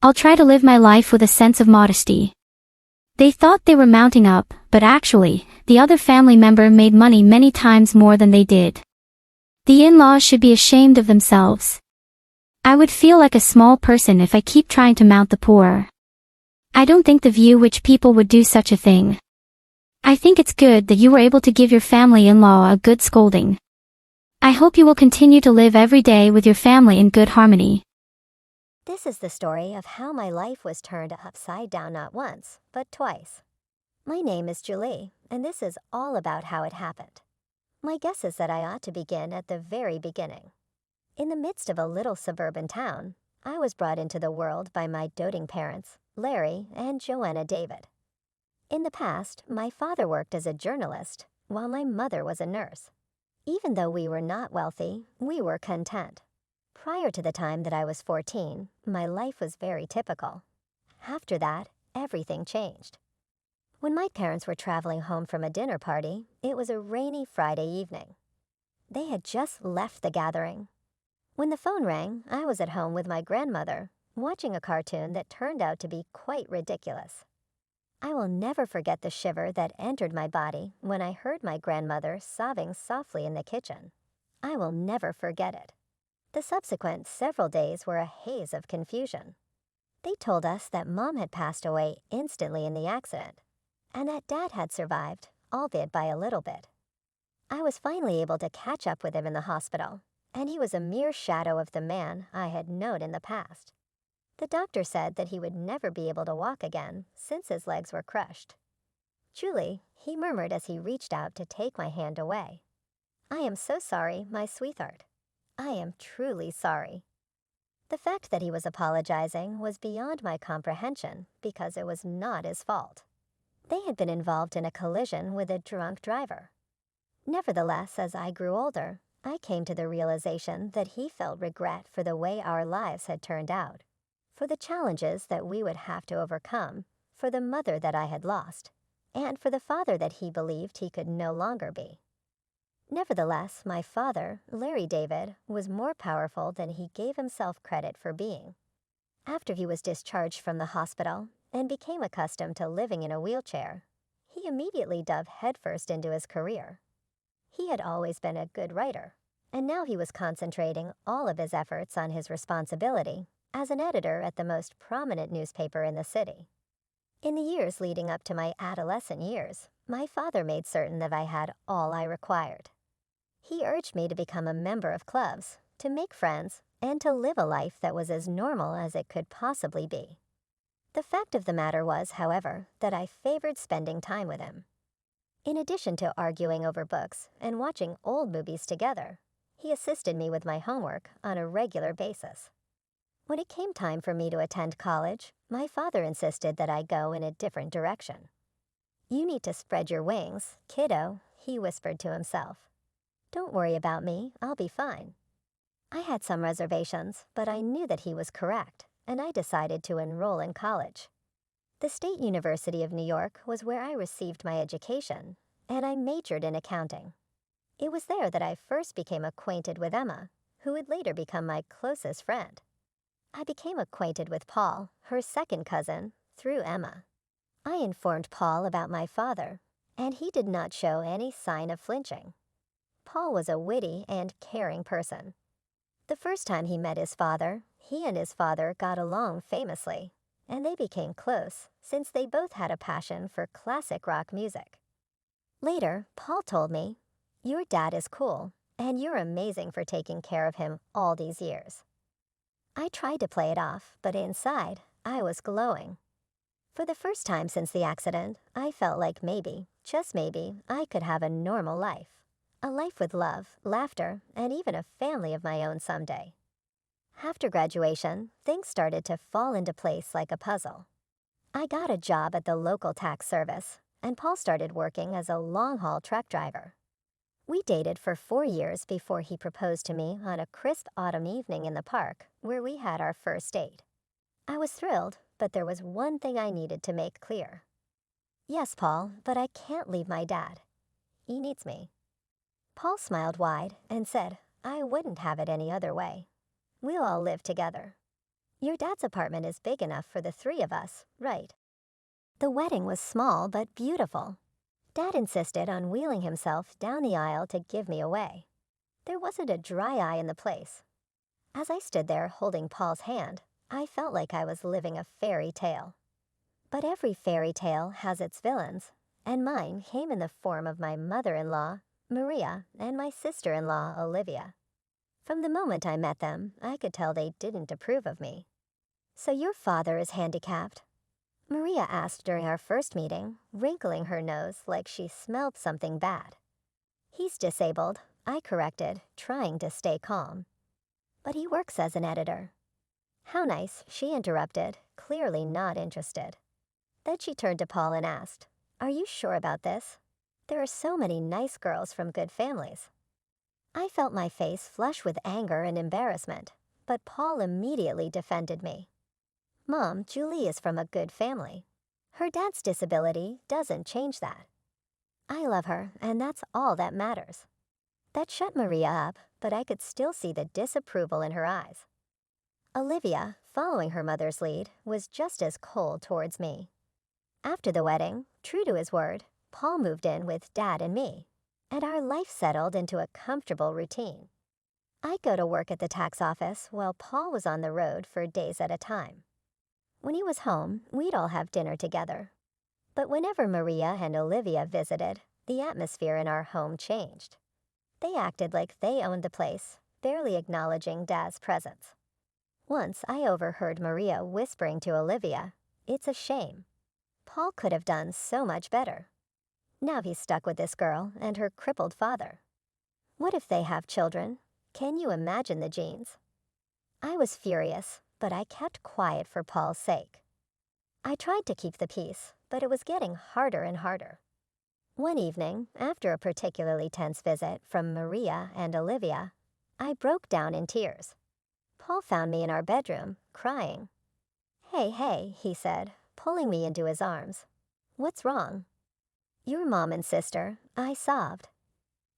I'll try to live my life with a sense of modesty. They thought they were mounting up, but actually, the other family member made money many times more than they did. The in-laws should be ashamed of themselves. I would feel like a small person if I keep trying to mount the poor. I don't think the view which people would do such a thing. I think it's good that you were able to give your family-in-law a good scolding. I hope you will continue to live every day with your family in good harmony. This is the story of how my life was turned upside down not once, but twice. My name is Julie, and this is all about how it happened. My guess is that I ought to begin at the very beginning. In the midst of a little suburban town, I was brought into the world by my doting parents, Larry, and Joanna David. In the past, my father worked as a journalist, while my mother was a nurse. Even though we were not wealthy, we were content. Prior to the time that I was 14, my life was very typical. After that, everything changed. When my parents were traveling home from a dinner party, it was a rainy Friday evening. They had just left the gathering. When the phone rang, I was at home with my grandmother, watching a cartoon that turned out to be quite ridiculous. I will never forget the shiver that entered my body when I heard my grandmother sobbing softly in the kitchen. I will never forget it. The subsequent several days were a haze of confusion. They told us that Mom had passed away instantly in the accident, and that Dad had survived, albeit by a little bit. I was finally able to catch up with him in the hospital, and he was a mere shadow of the man I had known in the past. The doctor said that he would never be able to walk again since his legs were crushed. Julie, he murmured as he reached out to take my hand away. I am so sorry, my sweetheart. I am truly sorry. The fact that he was apologizing was beyond my comprehension because it was not his fault. They had been involved in a collision with a drunk driver. Nevertheless, as I grew older, I came to the realization that he felt regret for the way our lives had turned out, for the challenges that we would have to overcome, for the mother that I had lost, and for the father that he believed he could no longer be. Nevertheless, my father, Larry David, was more powerful than he gave himself credit for being. After he was discharged from the hospital and became accustomed to living in a wheelchair, he immediately dove headfirst into his career. He had always been a good writer, and now he was concentrating all of his efforts on his responsibility as an editor at the most prominent newspaper in the city. In the years leading up to my adolescent years, my father made certain that I had all I required. He urged me to become a member of clubs, to make friends, and to live a life that was as normal as it could possibly be. The fact of the matter was, however, that I favored spending time with him. In addition to arguing over books and watching old movies together, he assisted me with my homework on a regular basis. When it came time for me to attend college, my father insisted that I go in a different direction. "You need to spread your wings, kiddo," he whispered to himself. "Don't worry about me, I'll be fine." I had some reservations, but I knew that he was correct, and I decided to enroll in college. The State University of New York was where I received my education, and I majored in accounting. It was there that I first became acquainted with Emma, who would later become my closest friend. I became acquainted with Paul, her second cousin, through Emma. I informed Paul about my father, and he did not show any sign of flinching. Paul was a witty and caring person. The first time he met his father, he and his father got along famously, and they became close since they both had a passion for classic rock music. Later, Paul told me, "Your dad is cool, and you're amazing for taking care of him all these years." I tried to play it off, but inside, I was glowing. For the first time since the accident, I felt like maybe, just maybe, I could have a normal life. A life with love, laughter, and even a family of my own someday. After graduation, things started to fall into place like a puzzle. I got a job at the local tax service, and Paul started working as a long-haul truck driver. We dated for 4 years before he proposed to me on a crisp autumn evening in the park where we had our first date. I was thrilled, but there was one thing I needed to make clear. "Yes, Paul, but I can't leave my dad. He needs me." Paul smiled wide and said, "I wouldn't have it any other way. We'll all live together. Your dad's apartment is big enough for the 3 of us, right?" The wedding was small but beautiful. Dad insisted on wheeling himself down the aisle to give me away. There wasn't a dry eye in the place. As I stood there holding Paul's hand, I felt like I was living a fairy tale. But every fairy tale has its villains, and mine came in the form of my mother-in-law, Maria, and my sister-in-law, Olivia. From the moment I met them, I could tell they didn't approve of me. "So your father is handicapped?" Maria asked during our first meeting, wrinkling her nose like she smelled something bad. "He's disabled," I corrected, trying to stay calm. "But he works as an editor." How nice, she interrupted, clearly not interested. Then she turned to Paul and asked, "Are you sure about this? There are so many nice girls from good families." I felt my face flush with anger and embarrassment, but Paul immediately defended me. "Mom, Julie is from a good family. Her dad's disability doesn't change that. I love her, and that's all that matters." That shut Maria up, but I could still see the disapproval in her eyes. Olivia, following her mother's lead, was just as cold towards me. After the wedding, true to his word, Paul moved in with Dad and me, and our life settled into a comfortable routine. I'd go to work at the tax office while Paul was on the road for days at a time. When he was home, we'd all have dinner together. But whenever Maria and Olivia visited, the atmosphere in our home changed. They acted like they owned the place, barely acknowledging Dad's presence. Once I overheard Maria whispering to Olivia, "It's a shame. Paul could have done so much better. Now he's stuck with this girl and her crippled father. What if they have children? Can you imagine the genes?" I was furious, but I kept quiet for Paul's sake. I tried to keep the peace, but it was getting harder and harder. One evening, after a particularly tense visit from Maria and Olivia, I broke down in tears. Paul found me in our bedroom, crying. Hey, he said, pulling me into his arms. "What's wrong?" "Your mom and sister," I sobbed.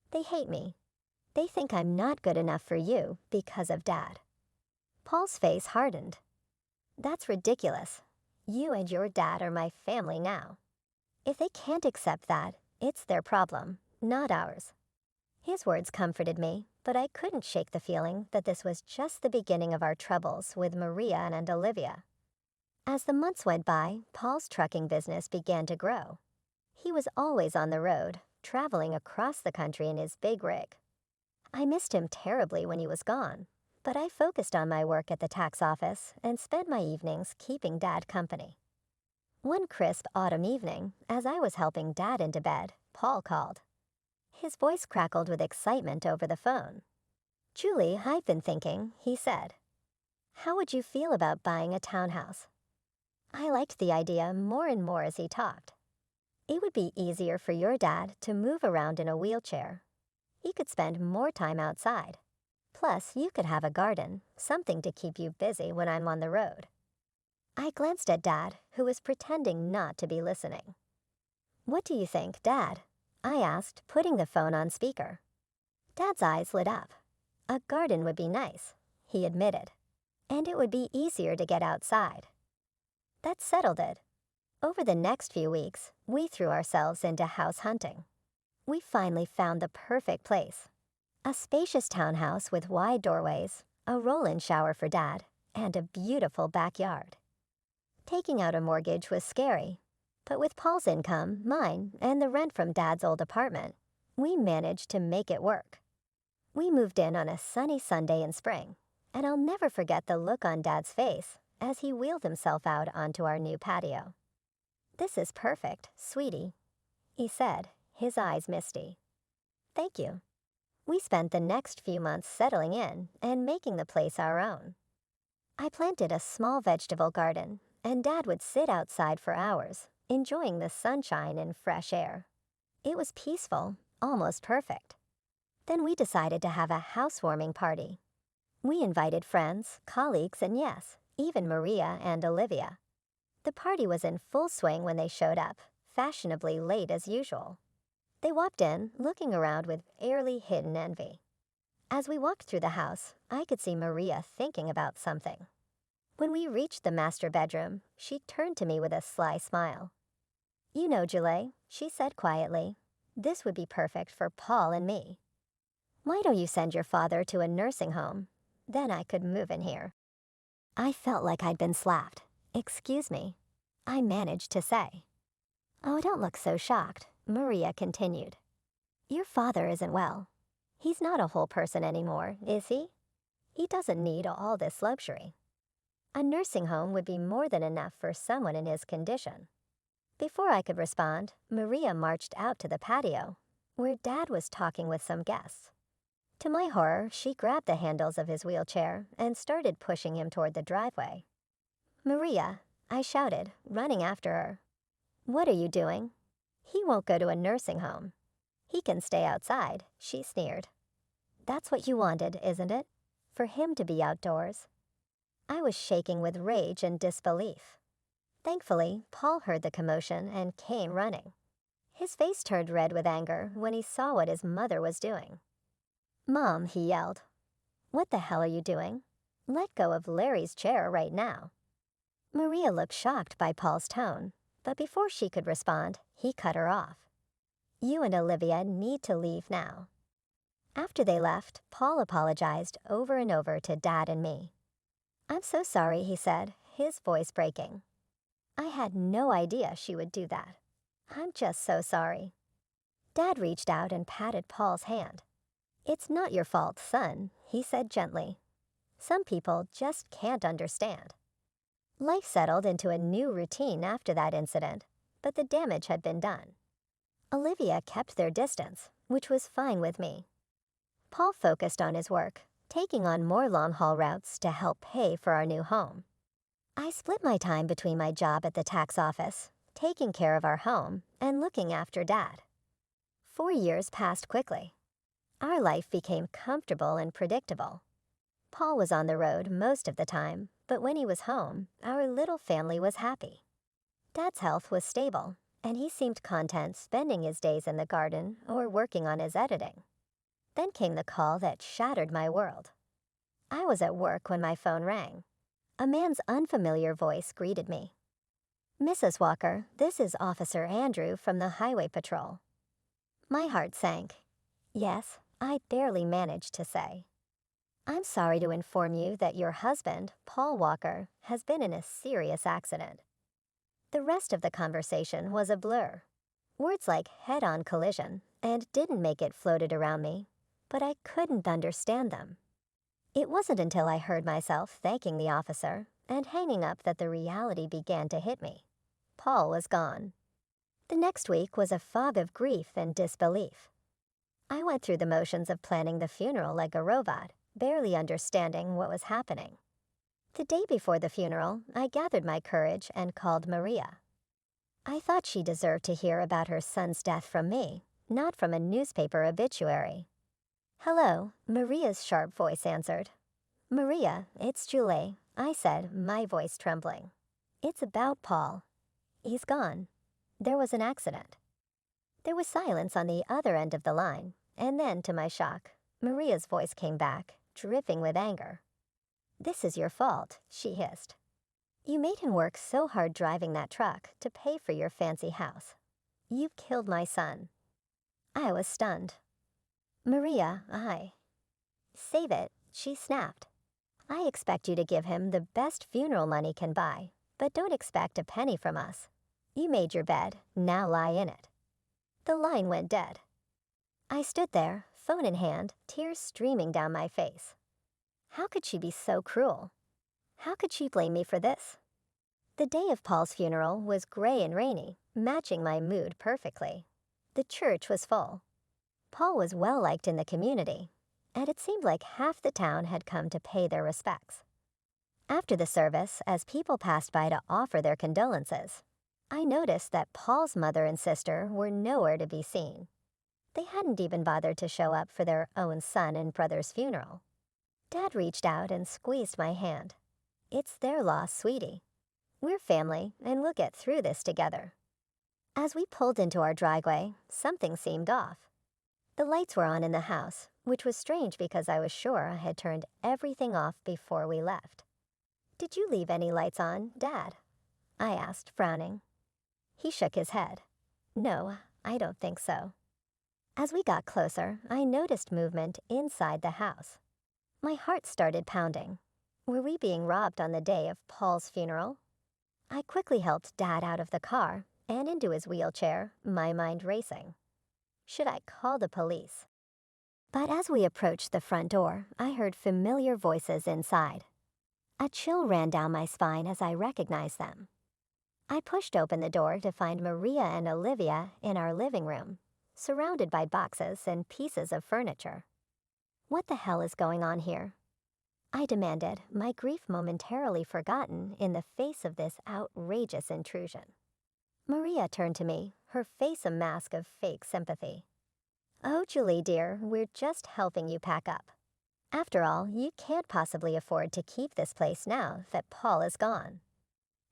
"They hate me. They think I'm not good enough for you because of Dad." Paul's face hardened. "That's ridiculous. You and your dad are my family now. If they can't accept that, it's their problem, not ours." His words comforted me, but I couldn't shake the feeling that this was just the beginning of our troubles with Maria and Olivia. As the months went by, Paul's trucking business began to grow. He was always on the road, traveling across the country in his big rig. I missed him terribly when he was gone, but I focused on my work at the tax office and spent my evenings keeping Dad company. One crisp autumn evening, as I was helping Dad into bed, Paul called. His voice crackled with excitement over the phone. "Julie, I've been thinking," he said. "How would you feel about buying a townhouse?" I liked the idea more and more as he talked. It would be easier for your dad to move around in a wheelchair. He could spend more time outside. Plus, you could have a garden, something to keep you busy when I'm on the road. I glanced at Dad, who was pretending not to be listening. "What do you think, Dad?" I asked, putting the phone on speaker. Dad's eyes lit up. "A garden would be nice," he admitted. "And it would be easier to get outside." That settled it. Over the next few weeks, we threw ourselves into house hunting. We finally found the perfect place. A spacious townhouse with wide doorways, a roll-in shower for Dad, and a beautiful backyard. Taking out a mortgage was scary, but with Paul's income, mine, and the rent from Dad's old apartment, we managed to make it work. We moved in on a sunny Sunday in spring, and I'll never forget the look on Dad's face as he wheeled himself out onto our new patio. "This is perfect, sweetie," he said, his eyes misty. "Thank you." We spent the next few months settling in and making the place our own. I planted a small vegetable garden, and Dad would sit outside for hours, enjoying the sunshine and fresh air. It was peaceful, almost perfect. Then we decided to have a housewarming party. We invited friends, colleagues, and yes, even Maria and Olivia. The party was in full swing when they showed up, fashionably late as usual. They walked in, looking around with barely hidden envy. As we walked through the house, I could see Maria thinking about something. When we reached the master bedroom, she turned to me with a sly smile. "You know, Julie," she said quietly, "this would be perfect for Paul and me. Why don't you send your father to a nursing home? Then I could move in here." I felt like I'd been slapped. "Excuse me," I managed to say. "Oh, don't look so shocked," Maria continued. "Your father isn't well. He's not a whole person anymore, is he? He doesn't need all this luxury. A nursing home would be more than enough for someone in his condition." Before I could respond, Maria marched out to the patio, where Dad was talking with some guests. To my horror, she grabbed the handles of his wheelchair and started pushing him toward the driveway. "Maria," I shouted, running after her. "What are you doing?" "He won't go to a nursing home." "He can stay outside," she sneered. "That's what you wanted, isn't it? For him to be outdoors?" I was shaking with rage and disbelief. Thankfully, Paul heard the commotion and came running. His face turned red with anger when he saw what his mother was doing. "Mom," he yelled. "What the hell are you doing? Let go of Larry's chair right now." Maria looked shocked by Paul's tone, but before she could respond, he cut her off. "You and Olivia need to leave now." After they left, Paul apologized over and over to Dad and me. "I'm so sorry," he said, his voice breaking. "I had no idea she would do that. I'm just so sorry." Dad reached out and patted Paul's hand. "It's not your fault, son," he said gently. "Some people just can't understand." Life settled into a new routine after that incident, but the damage had been done. Olivia kept their distance, which was fine with me. Paul focused on his work, taking on more long-haul routes to help pay for our new home. I split my time between my job at the tax office, taking care of our home, and looking after Dad. 4 years passed quickly. Our life became comfortable and predictable. Paul was on the road most of the time, but when he was home, our little family was happy. Dad's health was stable, and he seemed content spending his days in the garden or working on his editing. Then came the call that shattered my world. I was at work when my phone rang. A man's unfamiliar voice greeted me. "Mrs. Walker, this is Officer Andrew from the Highway Patrol." My heart sank. "Yes," I barely managed to say. "I'm sorry to inform you that your husband, Paul Walker, has been in a serious accident." The rest of the conversation was a blur. Words like head-on collision and "didn't make it" floated around me, but I couldn't understand them. It wasn't until I heard myself thanking the officer and hanging up that the reality began to hit me. Paul was gone. The next week was a fog of grief and disbelief. I went through the motions of planning the funeral like a robot, barely understanding what was happening. The day before the funeral, I gathered my courage and called Maria. I thought she deserved to hear about her son's death from me, not from a newspaper obituary. "Hello," Maria's sharp voice answered. "Maria, it's Julie," I said, my voice trembling. "It's about Paul. He's gone. There was an accident." There was silence on the other end of the line, and then, to my shock, Maria's voice came back, dripping with anger. "This is your fault," she hissed. "You made him work so hard driving that truck to pay for your fancy house. You killed my son." I was stunned. "Maria, Save it," she snapped. "I expect you to give him the best funeral money can buy, but don't expect a penny from us. You made your bed, now lie in it." The line went dead. I stood there, phone in hand, tears streaming down my face. How could she be so cruel? How could she blame me for this? The day of Paul's funeral was gray and rainy, matching my mood perfectly. The church was full. Paul was well liked in the community, and it seemed like half the town had come to pay their respects. After the service, as people passed by to offer their condolences, I noticed that Paul's mother and sister were nowhere to be seen. They hadn't even bothered to show up for their own son and brother's funeral. Dad reached out and squeezed my hand. "It's their loss, sweetie. We're family, and we'll get through this together." As we pulled into our driveway, something seemed off. The lights were on in the house, which was strange because I was sure I had turned everything off before we left. "Did you leave any lights on, Dad?" I asked, frowning. He shook his head. "No, I don't think so." As we got closer, I noticed movement inside the house. My heart started pounding. Were we being robbed on the day of Paul's funeral? I quickly helped Dad out of the car and into his wheelchair, my mind racing. Should I call the police? But as we approached the front door, I heard familiar voices inside. A chill ran down my spine as I recognized them. I pushed open the door to find Maria and Olivia in our living room, surrounded by boxes and pieces of furniture. What the hell is going on here? I demanded, my grief momentarily forgotten in the face of this outrageous intrusion. Maria turned to me, her face a mask of fake sympathy. Oh, Julie dear, we're just helping you pack up. After all, you can't possibly afford to keep this place now that Paul is gone.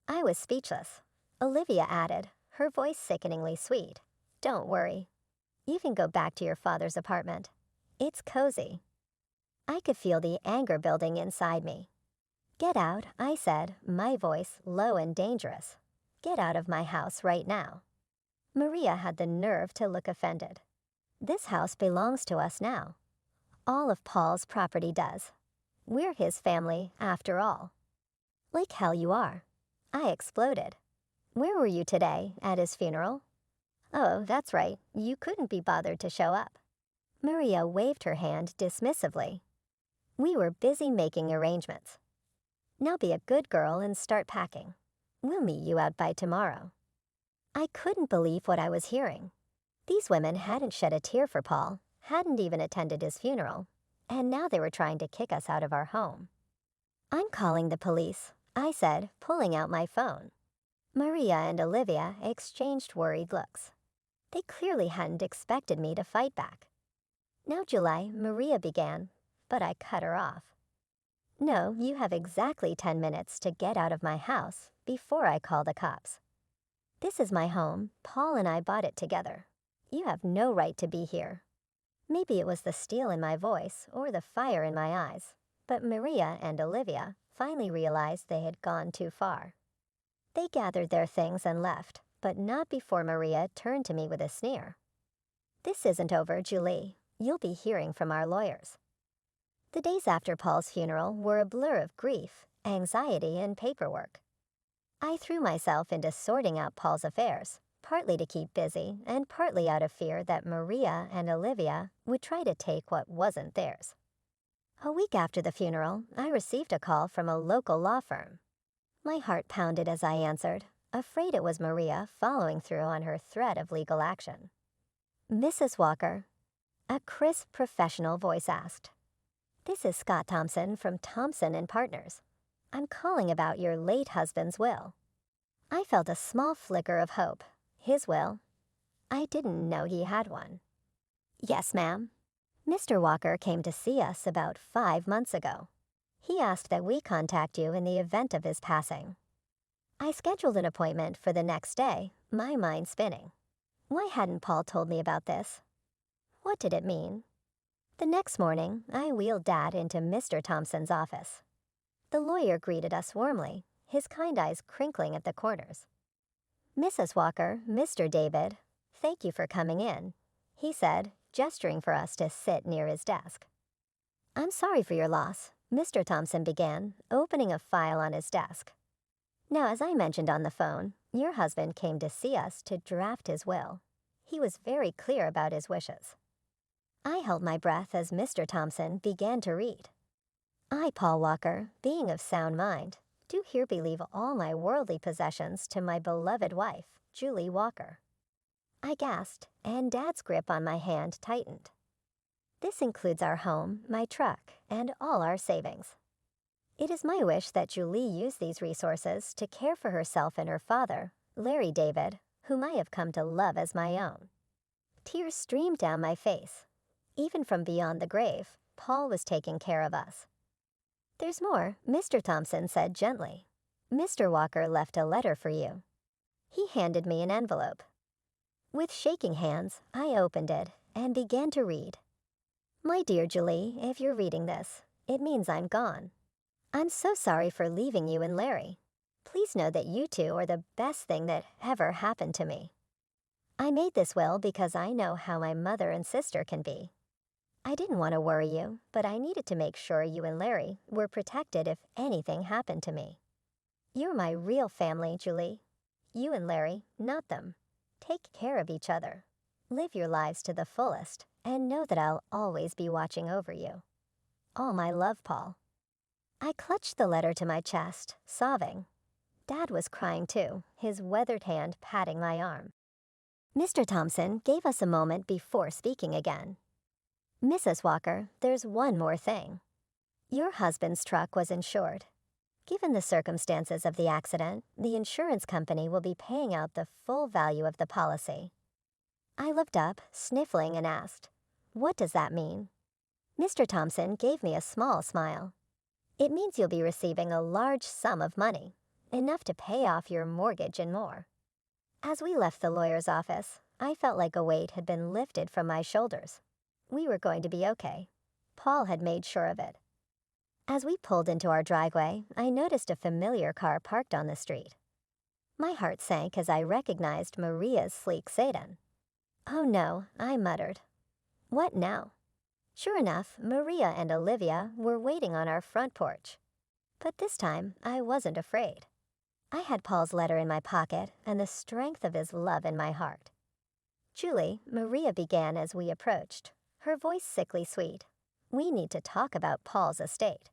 I was speechless. Olivia added, her voice sickeningly sweet. Don't worry. You can go back to your father's apartment. It's cozy. I could feel the anger building inside me. Get out, I said, my voice low and dangerous. Get out of my house right now. Maria had the nerve to look offended. This house belongs to us now. All of Paul's property does. We're his family, after all. Like hell you are. I exploded. Where were you today, at his funeral? Oh, that's right, you couldn't be bothered to show up. Maria waved her hand dismissively. We were busy making arrangements. Now be a good girl and start packing. We'll meet you out by tomorrow. I couldn't believe what I was hearing. These women hadn't shed a tear for Paul, hadn't even attended his funeral, and now they were trying to kick us out of our home. I'm calling the police, I said, pulling out my phone. Maria and Olivia exchanged worried looks. They clearly hadn't expected me to fight back. Now, July, Maria began, but I cut her off. No, you have exactly 10 minutes to get out of my house before I call the cops. This is my home. Paul and I bought it together. You have no right to be here. Maybe it was the steel in my voice or the fire in my eyes, but Maria and Olivia finally realized they had gone too far. They gathered their things and left, but not before Maria turned to me with a sneer. This isn't over, Julie. You'll be hearing from our lawyers. The days after Paul's funeral were a blur of grief, anxiety, and paperwork. I threw myself into sorting out Paul's affairs, partly to keep busy and partly out of fear that Maria and Olivia would try to take what wasn't theirs. A week after the funeral, I received a call from a local law firm. My heart pounded as I answered, afraid it was Maria following through on her threat of legal action. Mrs. Walker, a crisp professional voice asked. This is Scott Thompson from Thompson and Partners. I'm calling about your late husband's will. I felt a small flicker of hope. His will? I didn't know he had one. Yes, ma'am. Mr. Walker came to see us about 5 months ago. He asked that we contact you in the event of his passing. I scheduled an appointment for the next day, my mind spinning. Why hadn't Paul told me about this? What did it mean? The next morning, I wheeled Dad into Mr. Thompson's office. The lawyer greeted us warmly, his kind eyes crinkling at the corners. Mrs. Walker, Mr. David, thank you for coming in, he said, gesturing for us to sit near his desk. I'm sorry for your loss, Mr. Thompson began, opening a file on his desk. Now, as I mentioned on the phone, your husband came to see us to draft his will. He was very clear about his wishes. I held my breath as Mr. Thompson began to read. I, Paul Walker, being of sound mind, do hereby leave all my worldly possessions to my beloved wife, Julie Walker. I gasped, and Dad's grip on my hand tightened. This includes our home, my truck, and all our savings. It is my wish that Julie use these resources to care for herself and her father, Larry David, whom I have come to love as my own. Tears streamed down my face. Even from beyond the grave, Paul was taking care of us. There's more, Mr. Thompson said gently. Mr. Walker left a letter for you. He handed me an envelope. With shaking hands, I opened it and began to read. My dear Julie, if you're reading this, it means I'm gone. I'm so sorry for leaving you and Larry. Please know that you two are the best thing that ever happened to me. I made this will because I know how my mother and sister can be. I didn't want to worry you, but I needed to make sure you and Larry were protected if anything happened to me. You're my real family, Julie. You and Larry, not them. Take care of each other. Live your lives to the fullest, and know that I'll always be watching over you. All my love, Paul. I clutched the letter to my chest, sobbing. Dad was crying too, his weathered hand patting my arm. Mr. Thompson gave us a moment before speaking again. Mrs. Walker, there's one more thing. Your husband's truck was insured. Given the circumstances of the accident, the insurance company will be paying out the full value of the policy. I looked up, sniffling, and asked, "What does that mean?" Mr. Thompson gave me a small smile. "It means you'll be receiving a large sum of money, enough to pay off your mortgage and more." As we left the lawyer's office, I felt like a weight had been lifted from my shoulders. We were going to be okay. Paul had made sure of it. As we pulled into our driveway, I noticed a familiar car parked on the street. My heart sank as I recognized Maria's sleek sedan. "Oh no," I muttered. "What now?" Sure enough, Maria and Olivia were waiting on our front porch. But this time, I wasn't afraid. I had Paul's letter in my pocket and the strength of his love in my heart. "Julie," Maria began as we approached, her voice sickly sweet, "we need to talk about Paul's estate."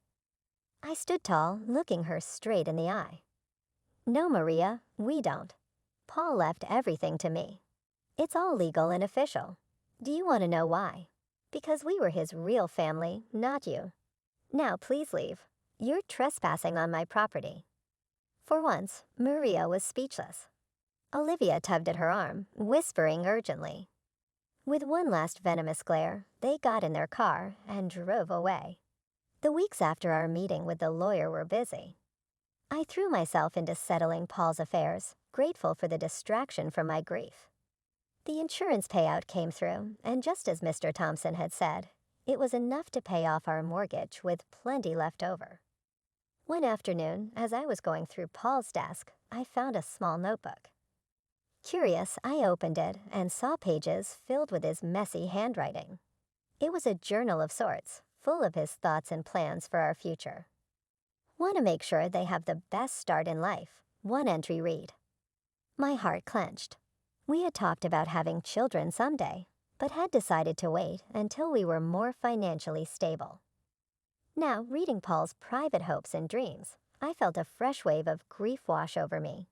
I stood tall, looking her straight in the eye. "No, Maria, we don't. Paul left everything to me. It's all legal and official. Do you want to know why? Because we were his real family, not you. Now please leave. You're trespassing on my property." For once, Maria was speechless. Olivia tugged at her arm, whispering urgently. With one last venomous glare, they got in their car and drove away. The weeks after our meeting with the lawyer were busy. I threw myself into settling Paul's affairs, grateful for the distraction from my grief. The insurance payout came through, and just as Mr. Thompson had said, it was enough to pay off our mortgage with plenty left over. One afternoon, as I was going through Paul's desk, I found a small notebook. Curious, I opened it and saw pages filled with his messy handwriting. It was a journal of sorts, full of his thoughts and plans for our future. "Want to make sure they have the best start in life," one entry read. My heart clenched. We had talked about having children someday, but had decided to wait until we were more financially stable. Now, reading Paul's private hopes and dreams, I felt a fresh wave of grief wash over me.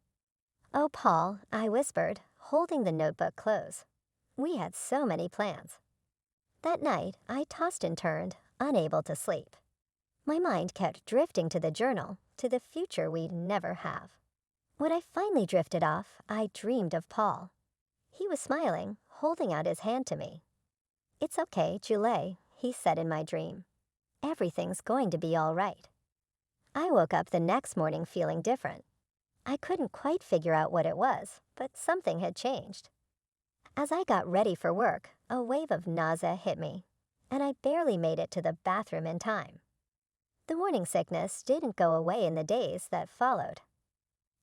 "Oh, Paul," I whispered, holding the notebook close. We had so many plans. That night, I tossed and turned, unable to sleep. My mind kept drifting to the journal, to the future we'd never have. When I finally drifted off, I dreamed of Paul. He was smiling, holding out his hand to me. "It's okay, Julie," he said in my dream. "Everything's going to be all right." I woke up the next morning feeling different. I couldn't quite figure out what it was, but something had changed. As I got ready for work, a wave of nausea hit me, and I barely made it to the bathroom in time. The morning sickness didn't go away in the days that followed.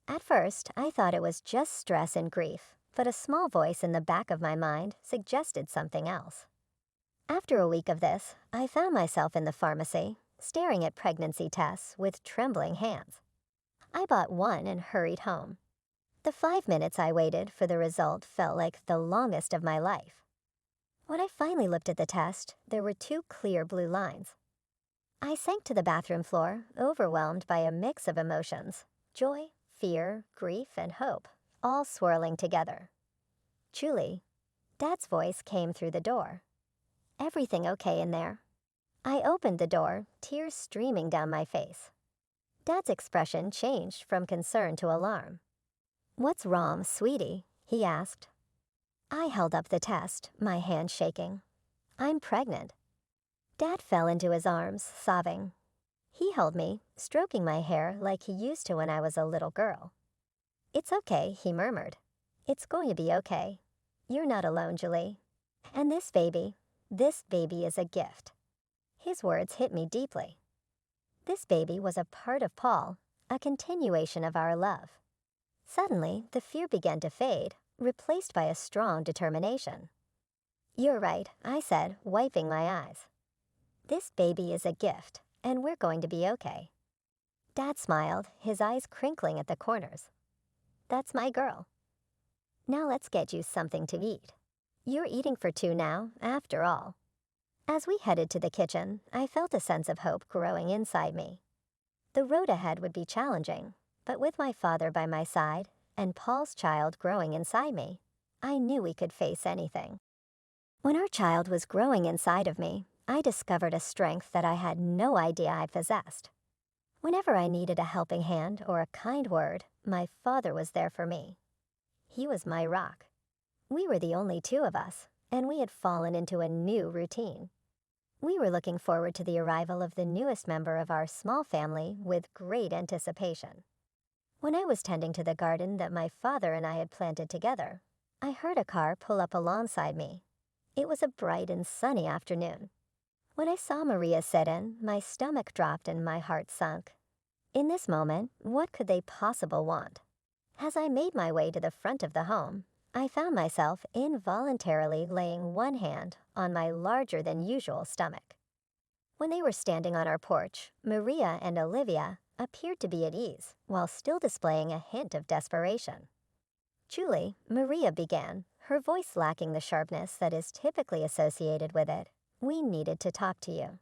At first, I thought it was just stress and grief, but a small voice in the back of my mind suggested something else. After a week of this, I found myself in the pharmacy, staring at pregnancy tests with trembling hands. I bought one and hurried home. The 5 minutes I waited for the result felt like the longest of my life. When I finally looked at the test, there were 2 clear blue lines. I sank to the bathroom floor, overwhelmed by a mix of emotions: joy, fear, grief, and hope, all swirling together. "Julie," Dad's voice came through the door. "Everything okay in there?" I opened the door, tears streaming down my face. Dad's expression changed from concern to alarm. "What's wrong, sweetie?" he asked. I held up the test, my hand shaking. "I'm pregnant." Dad fell into his arms, sobbing. He held me, stroking my hair like he used to when I was a little girl. "It's okay," he murmured. "It's going to be okay. You're not alone, Julie. And this baby is a gift." His words hit me deeply. This baby was a part of Paul, a continuation of our love. Suddenly, the fear began to fade, replaced by a strong determination. "You're right," I said, wiping my eyes. "This baby is a gift, and we're going to be okay." Dad smiled, his eyes crinkling at the corners. "That's my girl. Now let's get you something to eat. You're eating for 2 now, after all." As we headed to the kitchen, I felt a sense of hope growing inside me. The road ahead would be challenging, but with my father by my side and Paul's child growing inside me, I knew we could face anything. When our child was growing inside of me, I discovered a strength that I had no idea I possessed. Whenever I needed a helping hand or a kind word, my father was there for me. He was my rock. We were the only two of us, and we had fallen into a new routine. We were looking forward to the arrival of the newest member of our small family with great anticipation. When I was tending to the garden that my father and I had planted together, I heard a car pull up alongside me. It was a bright and sunny afternoon. When I saw Maria sit in, my stomach dropped and my heart sunk. In this moment, what could they possibly want? As I made my way to the front of the home, I found myself involuntarily laying one hand on my larger-than-usual stomach. When they were standing on our porch, Maria and Olivia appeared to be at ease while still displaying a hint of desperation. "Julie," Maria began, her voice lacking the sharpness that is typically associated with it, "we needed to talk to you."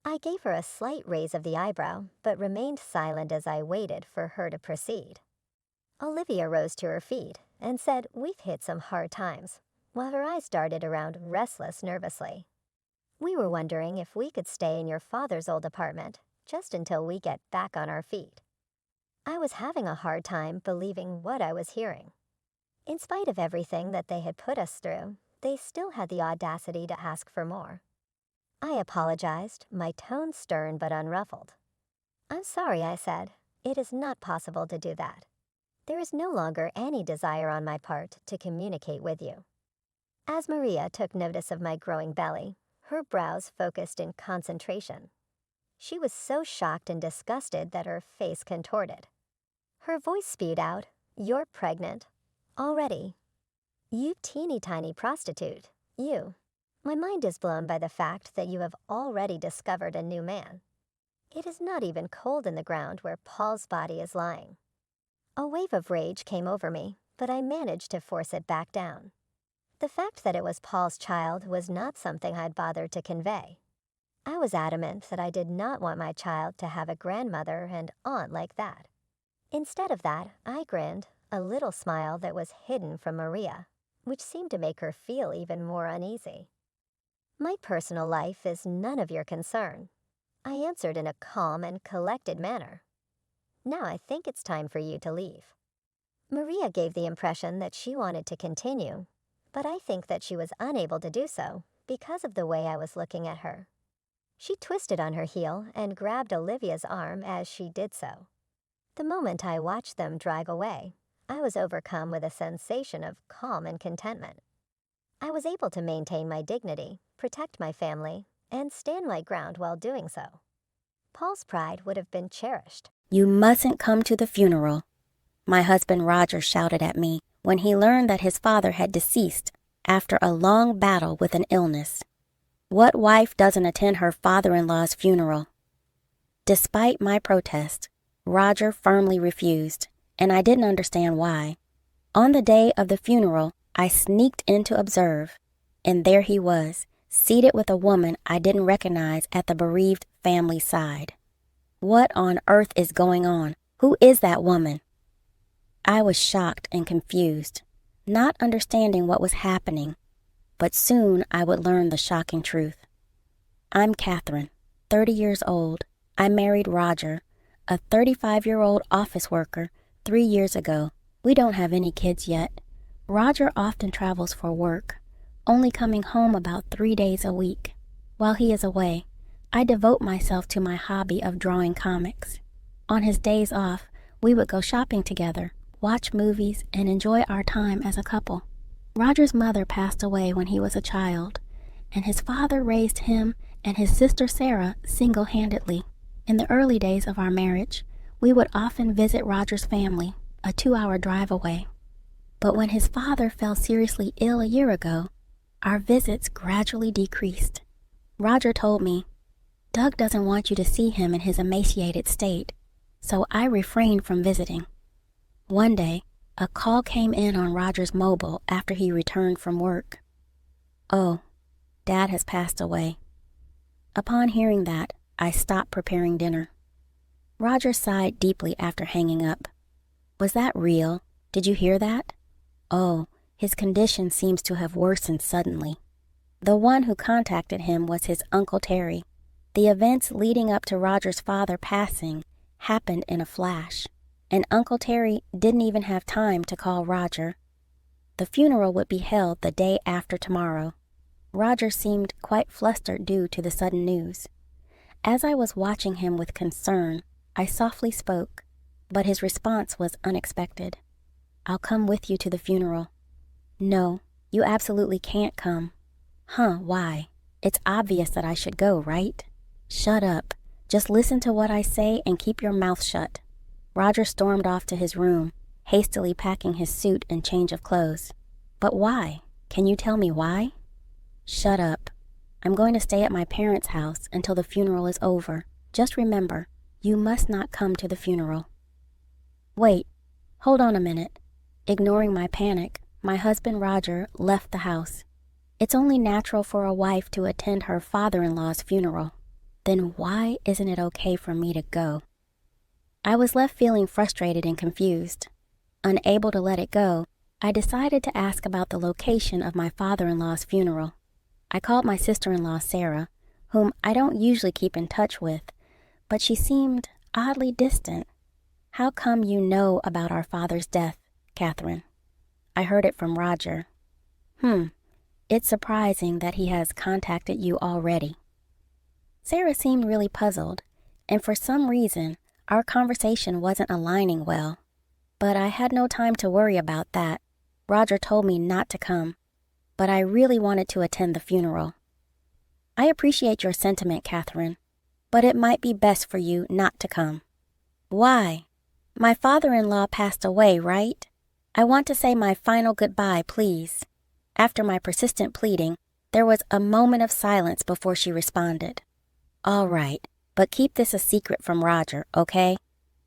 I gave her a slight raise of the eyebrow, but remained silent as I waited for her to proceed. Olivia rose to her feet and said, "We've hit some hard times," while her eyes darted around restless nervously. "We were wondering if we could stay in your father's old apartment, just until we get back on our feet." I was having a hard time believing what I was hearing. In spite of everything that they had put us through, they still had the audacity to ask for more. I apologized, my tone stern but unruffled. "I'm sorry," I said. "It is not possible to do that. There is no longer any desire on my part to communicate with you." As Maria took notice of my growing belly, her brows focused in concentration. She was so shocked and disgusted that her face contorted. Her voice spewed out, "You're pregnant. Already. You teeny tiny prostitute. You. My mind is blown by the fact that you have already discovered a new man. It is not even cold in the ground where Paul's body is lying." A wave of rage came over me, but I managed to force it back down. The fact that it was Paul's child was not something I'd bothered to convey. I was adamant that I did not want my child to have a grandmother and aunt like that. Instead of that, I grinned, a little smile that was hidden from Maria, which seemed to make her feel even more uneasy. "My personal life is none of your concern," I answered in a calm and collected manner. "Now I think it's time for you to leave." Maria gave the impression that she wanted to continue, but I think that she was unable to do so because of the way I was looking at her. She twisted on her heel and grabbed Olivia's arm as she did so. The moment I watched them drag away, I was overcome with a sensation of calm and contentment. I was able to maintain my dignity, protect my family, and stand my ground while doing so. Paul's pride would have been cherished. "You mustn't come to the funeral," my husband Roger shouted at me when he learned that his father had deceased after a long battle with an illness. What wife doesn't attend her father-in-law's funeral? Despite my protest, Roger firmly refused, and I didn't understand why. On the day of the funeral, I sneaked in to observe, and there he was, seated with a woman I didn't recognize at the bereaved family's side. What on earth is going on? Who is that woman? I was shocked and confused, not understanding what was happening, but soon I would learn the shocking truth. I'm Catherine, 30 years old. I married Roger, a 35-year-old office worker, 3 years ago. We don't have any kids yet. Roger often travels for work, only coming home about 3 days a week. While he is away, I devote myself to my hobby of drawing comics. On his days off, we would go shopping together, watch movies, and enjoy our time as a couple. Roger's mother passed away when he was a child, and his father raised him and his sister Sarah single-handedly. In the early days of our marriage, we would often visit Roger's family, a 2-hour drive away. But when his father fell seriously ill a year ago, our visits gradually decreased. Roger told me, "Doug doesn't want you to see him in his emaciated state," so I refrained from visiting. One day, a call came in on Roger's mobile after he returned from work. "Oh, Dad has passed away." Upon hearing that, I stopped preparing dinner. Roger sighed deeply after hanging up. "Was that real? Did you hear that?" "Oh, his condition seems to have worsened suddenly." The one who contacted him was his Uncle Terry. The events leading up to Roger's father passing happened in a flash, and Uncle Terry didn't even have time to call Roger. The funeral would be held the day after tomorrow. Roger seemed quite flustered due to the sudden news. As I was watching him with concern, I softly spoke, but his response was unexpected. "I'll come with you to the funeral." "No, you absolutely can't come." "Huh, why? It's obvious that I should go, right?" "Shut up. Just listen to what I say and keep your mouth shut." Roger stormed off to his room, hastily packing his suit and change of clothes. "But why? Can you tell me why?" "Shut up. I'm going to stay at my parents' house until the funeral is over. Just remember, you must not come to the funeral." "Wait, hold on a minute." Ignoring my panic, my husband Roger left the house. It's only natural for a wife to attend her father-in-law's funeral. Then why isn't it okay for me to go? I was left feeling frustrated and confused. Unable to let it go, I decided to ask about the location of my father-in-law's funeral. I called my sister-in-law, Sarah, whom I don't usually keep in touch with, but she seemed oddly distant. "How come you know about our father's death, Catherine?" "I heard it from Roger." It's surprising that he has contacted you already." Sarah seemed really puzzled, and for some reason, our conversation wasn't aligning well. But I had no time to worry about that. Roger told me not to come, but I really wanted to attend the funeral. "I appreciate your sentiment, Catherine, but it might be best for you not to come." "Why? My father-in-law passed away, right? I want to say my final goodbye, please." After my persistent pleading, there was a moment of silence before she responded. "All right, but keep this a secret from Roger, okay?"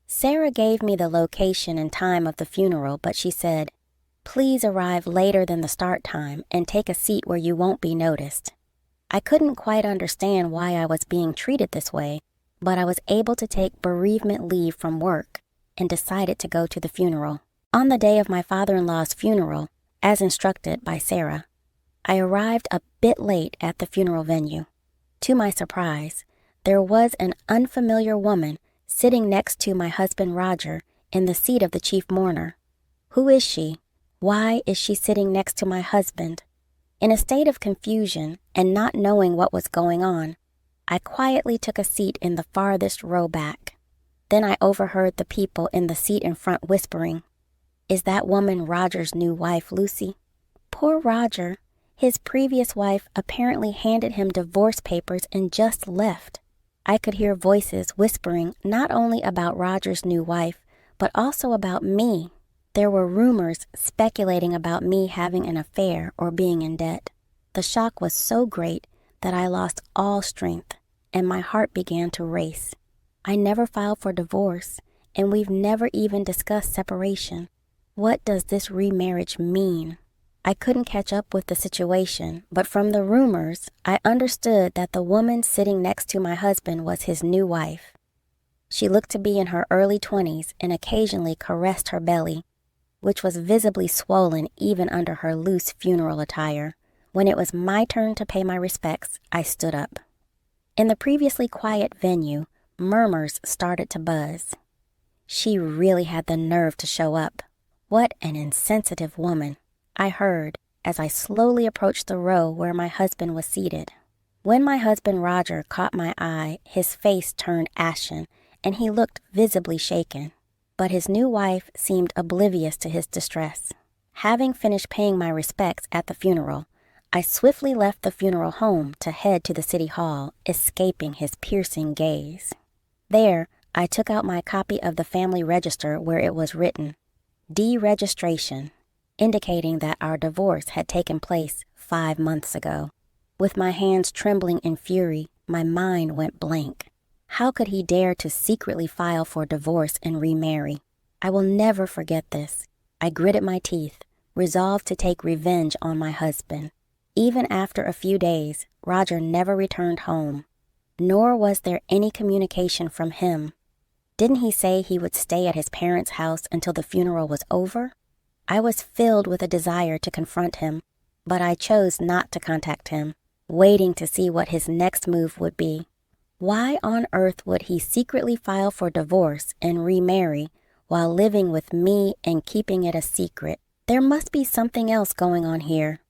Sarah gave me the location and time of the funeral, but she said, "Please arrive later than the start time and take a seat where you won't be noticed." I couldn't quite understand why I was being treated this way, but I was able to take bereavement leave from work and decided to go to the funeral. On the day of my father-in-law's funeral, as instructed by Sarah, I arrived a bit late at the funeral venue. To my surprise, there was an unfamiliar woman sitting next to my husband Roger in the seat of the chief mourner. Who is she? Why is she sitting next to my husband? In a state of confusion and not knowing what was going on, I quietly took a seat in the farthest row back. Then I overheard the people in the seat in front whispering, "Is that woman Roger's new wife, Lucy?" Poor Roger. His previous wife apparently handed him divorce papers and just left. I could hear voices whispering not only about Roger's new wife, but also about me. There were rumors speculating about me having an affair or being in debt. The shock was so great that I lost all strength, and my heart began to race. I never filed for divorce, and we've never even discussed separation. What does this remarriage mean? I couldn't catch up with the situation, but from the rumors, I understood that the woman sitting next to my husband was his new wife. She looked to be in her early 20s and occasionally caressed her belly, which was visibly swollen even under her loose funeral attire. When it was my turn to pay my respects, I stood up. In the previously quiet venue, murmurs started to buzz. She really had the nerve to show up. What an insensitive woman, I heard as I slowly approached the row where my husband was seated. When my husband Roger caught my eye, his face turned ashen, and he looked visibly shaken. But his new wife seemed oblivious to his distress. Having finished paying my respects at the funeral, I swiftly left the funeral home to head to the city hall, escaping his piercing gaze. There, I took out my copy of the family register where it was written, "Deregistration," indicating that our divorce had taken place 5 months ago. With my hands trembling in fury, my mind went blank. How could he dare to secretly file for divorce and remarry? I will never forget this. I gritted my teeth, resolved to take revenge on my husband. Even after a few days, Roger never returned home, nor was there any communication from him. Didn't he say he would stay at his parents' house until the funeral was over? I was filled with a desire to confront him, but I chose not to contact him. waiting to see what his next move would be. Why on earth would he secretly file for divorce and remarry while living with me and keeping it a secret? There must be something else going on here.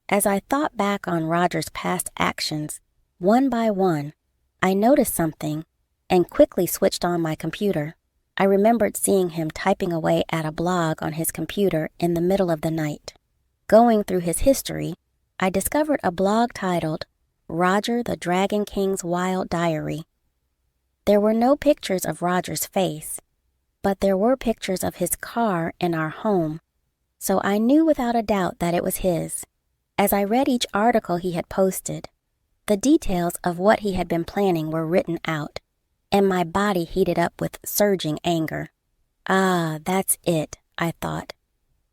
As I thought back on Roger's past actions, one by one, I noticed something and quickly switched on my computer. I remembered seeing him typing away at a blog on his computer in the middle of the night. Going through his history, I discovered a blog titled Roger the Dragon King's Wild Diary. There were no pictures of Roger's face, but there were pictures of his car in our home, so I knew without a doubt that it was his. As I read each article he had posted, the details of what he had been planning were written out, and my body heated up with surging anger. Ah, that's it, I thought.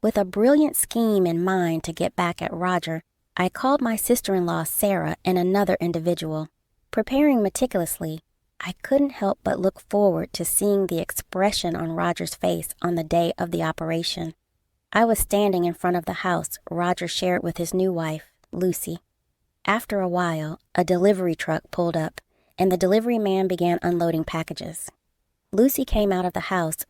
With a brilliant scheme in mind to get back at Roger, I called my sister-in-law Sarah and another individual. Preparing meticulously, I couldn't help but look forward to seeing the expression on Roger's face on the day of the operation. I was standing in front of the house Roger shared with his new wife, Lucy. After a while, a delivery truck pulled up, and the delivery man began unloading packages. Lucy came out of the house,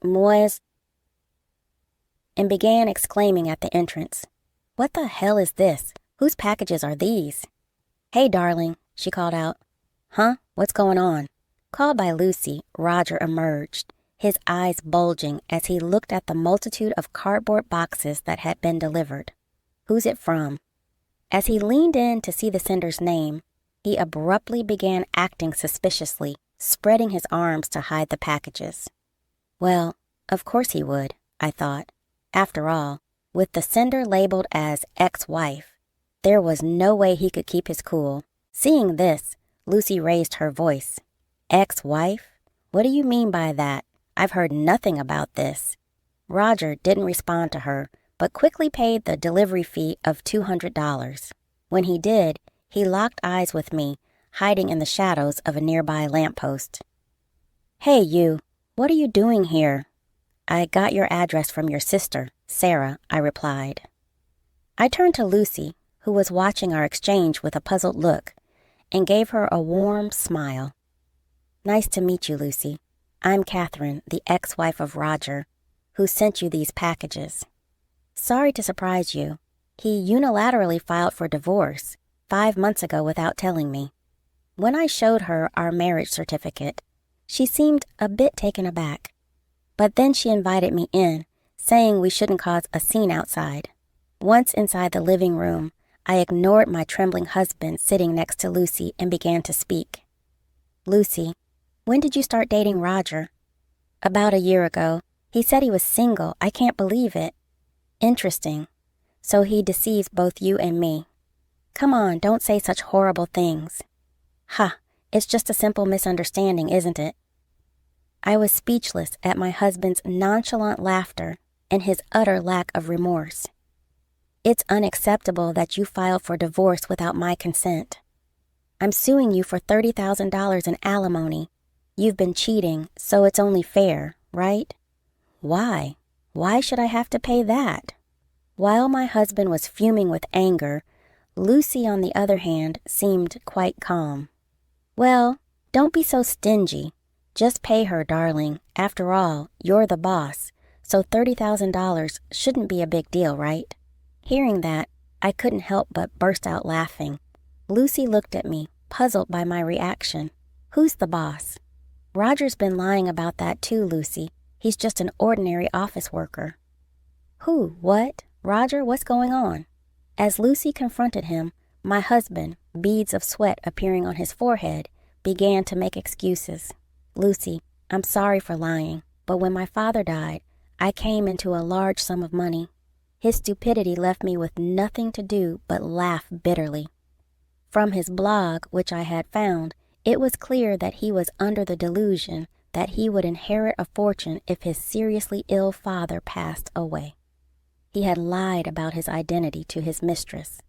and began exclaiming at the entrance, "What the hell is this? Whose packages are these?" "Hey, darling," she called out. "Huh? What's going on?" Called by Lucy, Roger emerged, his eyes bulging as he looked at the multitude of cardboard boxes that had been delivered. "Who's it from?" As he leaned in to see the sender's name, he abruptly began acting suspiciously, spreading his arms to hide the packages. Well, of course he would, I thought. After all, with the sender labeled as ex-wife, there was no way he could keep his cool. Seeing this, Lucy raised her voice. "Ex-wife? What do you mean by that? I've heard nothing about this." Roger didn't respond to her, but quickly paid the delivery fee of $200. When he did, he locked eyes with me, hiding in the shadows of a nearby lamppost. "Hey, you, what are you doing here?" "I got your address from your sister, Sarah," I replied. I turned to Lucy, who was watching our exchange with a puzzled look, and gave her a warm smile. "Nice to meet you, Lucy. I'm Catherine, the ex-wife of Roger, who sent you these packages. Sorry to surprise you. He unilaterally filed for divorce 5 months ago without telling me." When I showed her our marriage certificate, she seemed a bit taken aback. But then she invited me in, saying we shouldn't cause a scene outside. Once inside the living room, I ignored my trembling husband sitting next to Lucy and began to speak. "Lucy, when did you start dating Roger?" "About a year ago. He said he was single. I can't believe it." "Interesting. So he deceives both you and me." "Come on, don't say such horrible things." "Ha, it's just a simple misunderstanding, isn't it?" I was speechless at my husband's nonchalant laughter and his utter lack of remorse. "It's unacceptable that you filed for divorce without my consent. I'm suing you for $30,000 in alimony. You've been cheating, so it's only fair, right?" "Why? Why should I have to pay that?" While my husband was fuming with anger, Lucy, on the other hand, seemed quite calm. "Well, don't be so stingy. Just pay her, darling. After all, you're the boss, so $30,000 shouldn't be a big deal, right?" Hearing that, I couldn't help but burst out laughing. Lucy looked at me, puzzled by my reaction. "Who's the boss?" "Roger's been lying about that too, Lucy. He's just an ordinary office worker." "Who? What? Roger, what's going on?" As Lucy confronted him, my husband, beads of sweat appearing on his forehead, began to make excuses. "Lucy, I'm sorry for lying, but when my father died, I came into a large sum of money. His stupidity left me with nothing to do but laugh bitterly." From his blog, which I had found, it was clear that he was under the delusion that he would inherit a fortune if his seriously ill father passed away. He had lied about his identity to his mistress,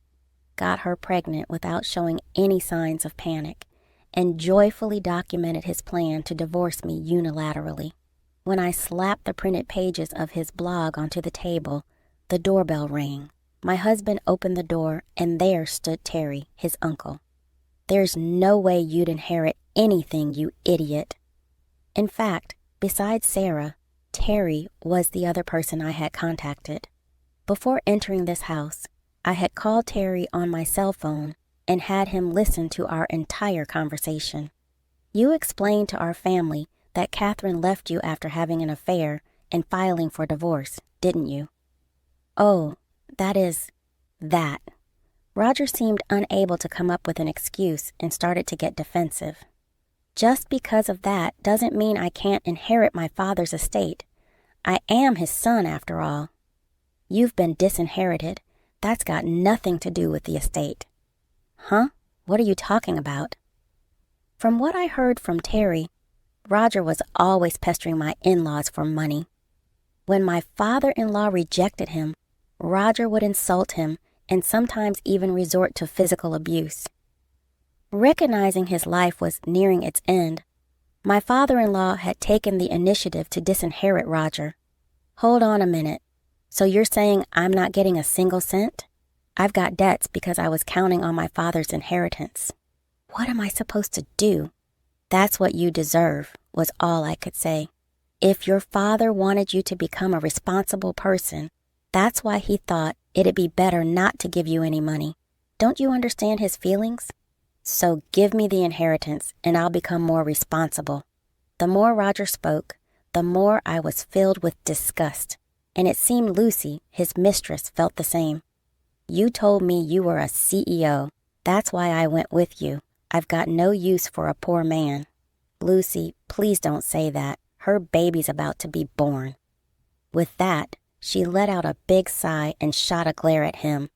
got her pregnant without showing any signs of panic, and joyfully documented his plan to divorce me unilaterally. When I slapped the printed pages of his blog onto the table, the doorbell rang. My husband opened the door, and there stood Terry, his uncle. There's no way you'd inherit anything, you idiot. In fact, besides Sarah, Terry was the other person I had contacted. Before entering this house, I had called Terry on my cell phone and had him listen to our entire conversation. You explained to our family that Catherine left you after having an affair and filing for divorce, didn't you? Oh, that. Roger seemed unable to come up with an excuse and started to get defensive. Just because of that doesn't mean I can't inherit my father's estate. I am his son, after all. You've been disinherited. That's got nothing to do with the estate. Huh? What are you talking about? From what I heard from Terry, Roger was always pestering my in-laws for money. When my father-in-law rejected him, Roger would insult him and sometimes even resort to physical abuse. Recognizing his life was nearing its end, my father-in-law had taken the initiative to disinherit Roger. Hold on a minute. So you're saying I'm not getting a single cent? I've got debts because I was counting on my father's inheritance. What am I supposed to do? That's what you deserve, was all I could say. If your father wanted you to become a responsible person, that's why he thought it'd be better not to give you any money. Don't you understand his feelings? So give me the inheritance and I'll become more responsible. The more Roger spoke, the more I was filled with disgust, and it seemed Lucy, his mistress, felt the same. You told me you were a CEO. That's why I went with you. I've got no use for a poor man. Lucy, please don't say that. Her baby's about to be born. With that, she let out a big sigh and shot a glare at him.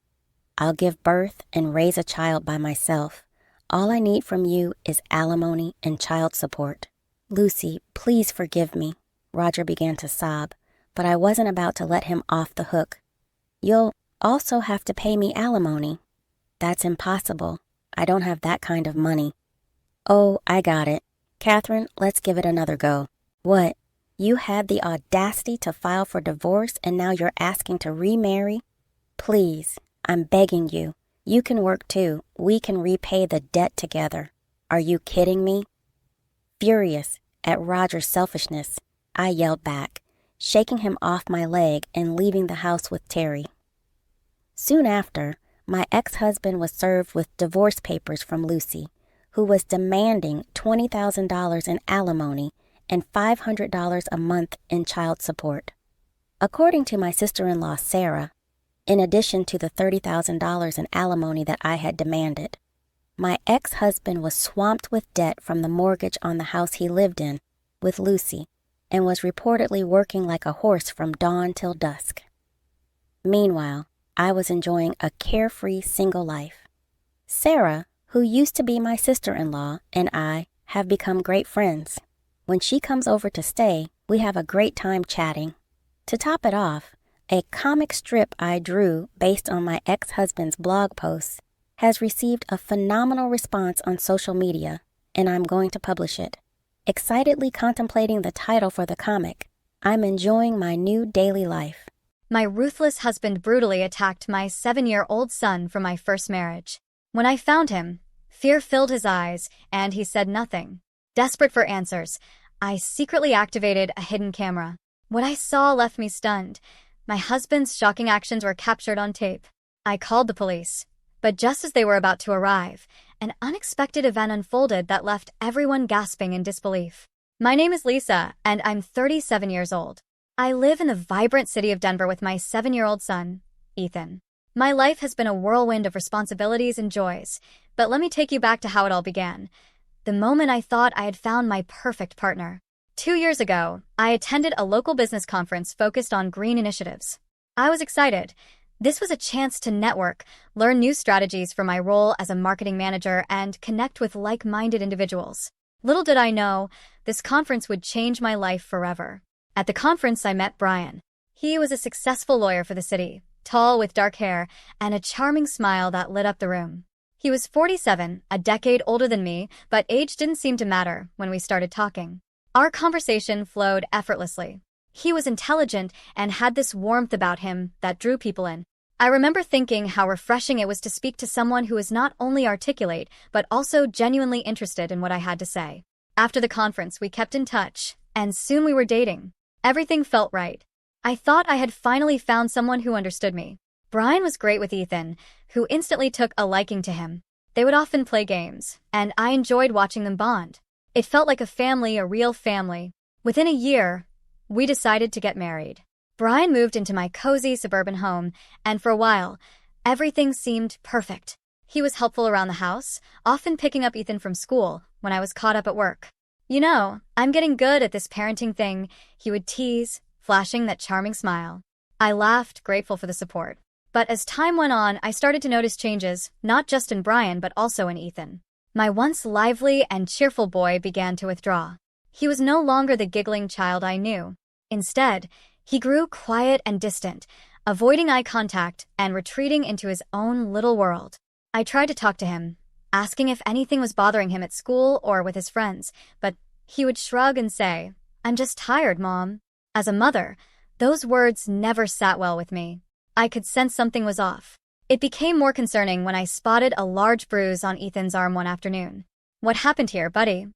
I'll give birth and raise a child by myself. All I need from you is alimony and child support. Lucy, please forgive me. Roger began to sob, but I wasn't about to let him off the hook. You'll also have to pay me alimony. That's impossible. I don't have that kind of money. Oh, I got it. Catherine, let's give it another go. What? You had the audacity to file for divorce and now you're asking to remarry? Please, I'm begging you. You can work too. We can repay the debt together. Are you kidding me? Furious at Roger's selfishness, I yelled back, shaking him off my leg and leaving the house with Terry. Soon after, my ex-husband was served with divorce papers from Lucy, who was demanding $20,000 in alimony and $500 a month in child support. According to my sister-in-law, Sarah, in addition to the $30,000 in alimony that I had demanded, my ex-husband was swamped with debt from the mortgage on the house he lived in with Lucy and was reportedly working like a horse from dawn till dusk. Meanwhile, I was enjoying a carefree single life. Sarah, who used to be my sister-in-law, and I have become great friends. When she comes over to stay, we have a great time chatting. To top it off, a comic strip I drew based on my ex-husband's blog posts has received a phenomenal response on social media, and I'm going to publish it. Excitedly contemplating the title for the comic, I'm enjoying my new daily life. My ruthless husband brutally attacked my 7-year-old son from my first marriage. When I found him, fear filled his eyes, and he said nothing. Desperate for answers, I secretly activated a hidden camera. What I saw left me stunned. My husband's shocking actions were captured on tape. I called the police, but just as they were about to arrive, an unexpected event unfolded that left everyone gasping in disbelief. My name is Lisa, and I'm 37 years old. I live in the vibrant city of Denver with my 7-year-old son, Ethan. My life has been a whirlwind of responsibilities and joys, but let me take you back to how it all began. The moment I thought I had found my perfect partner. 2 years ago, I attended a local business conference focused on green initiatives. I was excited. This was a chance to network, learn new strategies for my role as a marketing manager, and connect with like-minded individuals. Little did I know, this conference would change my life forever. At the conference, I met Brian. He was a successful lawyer for the city, tall with dark hair and a charming smile that lit up the room. He was 47, a decade older than me, but age didn't seem to matter when we started talking. Our conversation flowed effortlessly. He was intelligent and had this warmth about him that drew people in. I remember thinking how refreshing it was to speak to someone who was not only articulate, but also genuinely interested in what I had to say. After the conference, we kept in touch, and soon we were dating. Everything felt right. I thought I had finally found someone who understood me. Brian was great with Ethan, who instantly took a liking to him. They would often play games, and I enjoyed watching them bond. It felt like a family, a real family. Within a year, we decided to get married. Brian moved into my cozy suburban home, and for a while, everything seemed perfect. He was helpful around the house, often picking up Ethan from school when I was caught up at work. "You know, I'm getting good at this parenting thing," he would tease, flashing that charming smile. I laughed, grateful for the support. But as time went on, I started to notice changes, not just in Brian but also in Ethan. My once lively and cheerful boy began to withdraw. He was no longer the giggling child I knew. Instead, he grew quiet and distant, avoiding eye contact and retreating into his own little world. I tried to talk to him, asking if anything was bothering him at school or with his friends, but he would shrug and say, "I'm just tired, Mom." As a mother, those words never sat well with me. I could sense something was off. It became more concerning when I spotted a large bruise on Ethan's arm one afternoon. "What happened here, buddy?"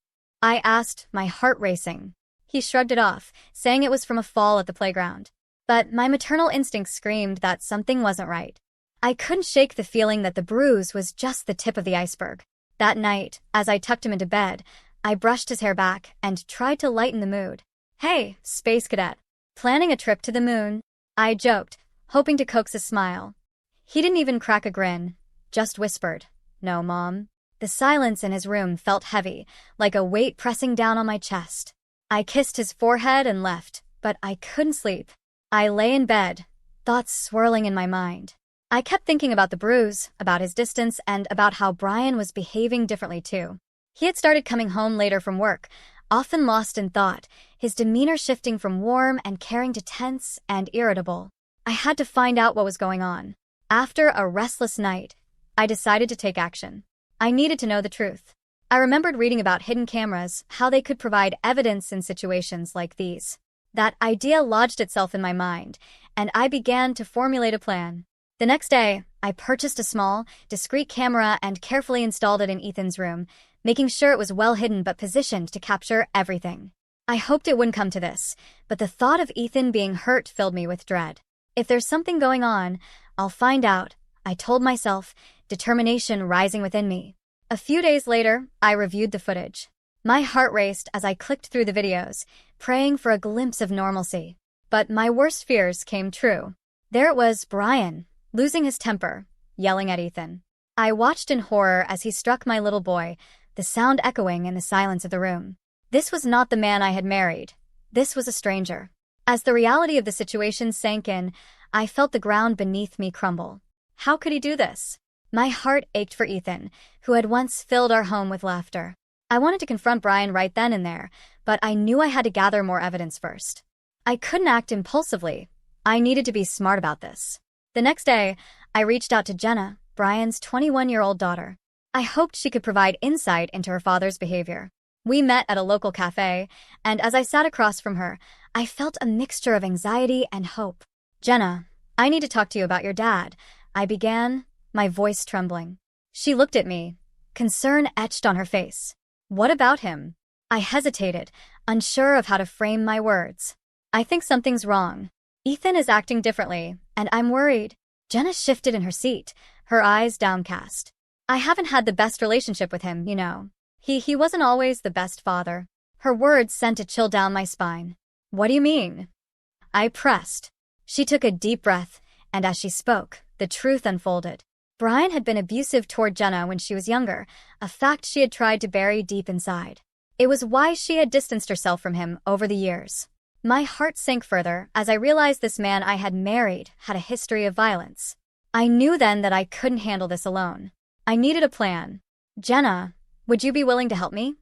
I asked, my heart racing. He shrugged it off, saying it was from a fall at the playground. But my maternal instinct screamed that something wasn't right. I couldn't shake the feeling that the bruise was just the tip of the iceberg. That night, as I tucked him into bed, I brushed his hair back and tried to lighten the mood. "Hey, space cadet. Planning a trip to the moon?" I joked, hoping to coax a smile. He didn't even crack a grin, just whispered, "No, Mom." The silence in his room felt heavy, like a weight pressing down on my chest. I kissed his forehead and left, but I couldn't sleep. I lay in bed, thoughts swirling in my mind. I kept thinking about the bruise, about his distance, and about how Brian was behaving differently too. He had started coming home later from work, often lost in thought, his demeanor shifting from warm and caring to tense and irritable. I had to find out what was going on. After a restless night, I decided to take action. I needed to know the truth. I remembered reading about hidden cameras, how they could provide evidence in situations like these. That idea lodged itself in my mind, and I began to formulate a plan. The next day, I purchased a small, discreet camera and carefully installed it in Ethan's room, making sure it was well hidden but positioned to capture everything. I hoped it wouldn't come to this, but the thought of Ethan being hurt filled me with dread. If there's something going on, I'll find out, I told myself, determination rising within me. A few days later, I reviewed the footage. My heart raced as I clicked through the videos, praying for a glimpse of normalcy. But my worst fears came true. There it was, Brian, losing his temper, yelling at Ethan. I watched in horror as he struck my little boy, the sound echoing in the silence of the room. This was not the man I had married. This was a stranger. As the reality of the situation sank in, I felt the ground beneath me crumble. How could he do this? My heart ached for Ethan, who had once filled our home with laughter. I wanted to confront Brian right then and there, but I knew I had to gather more evidence first. I couldn't act impulsively. I needed to be smart about this. The next day, I reached out to Jenna, Brian's 21-year-old daughter. I hoped she could provide insight into her father's behavior. We met at a local cafe, and as I sat across from her, I felt a mixture of anxiety and hope. "Jenna, I need to talk to you about your dad," I began, my voice trembling. She looked at me, concern etched on her face. "What about him?" I hesitated, unsure of how to frame my words. "I think something's wrong. Ethan is acting differently, and I'm worried." Jenna shifted in her seat, her eyes downcast. "I haven't had the best relationship with him, you know. He wasn't always the best father." Her words sent a chill down my spine. "What do you mean?" I pressed. She took a deep breath, and as she spoke, the truth unfolded. Brian had been abusive toward Jenna when she was younger, a fact she had tried to bury deep inside. It was why she had distanced herself from him over the years. My heart sank further as I realized this man I had married had a history of violence. I knew then that I couldn't handle this alone. I needed a plan. "Jenna, would you be willing to help me?"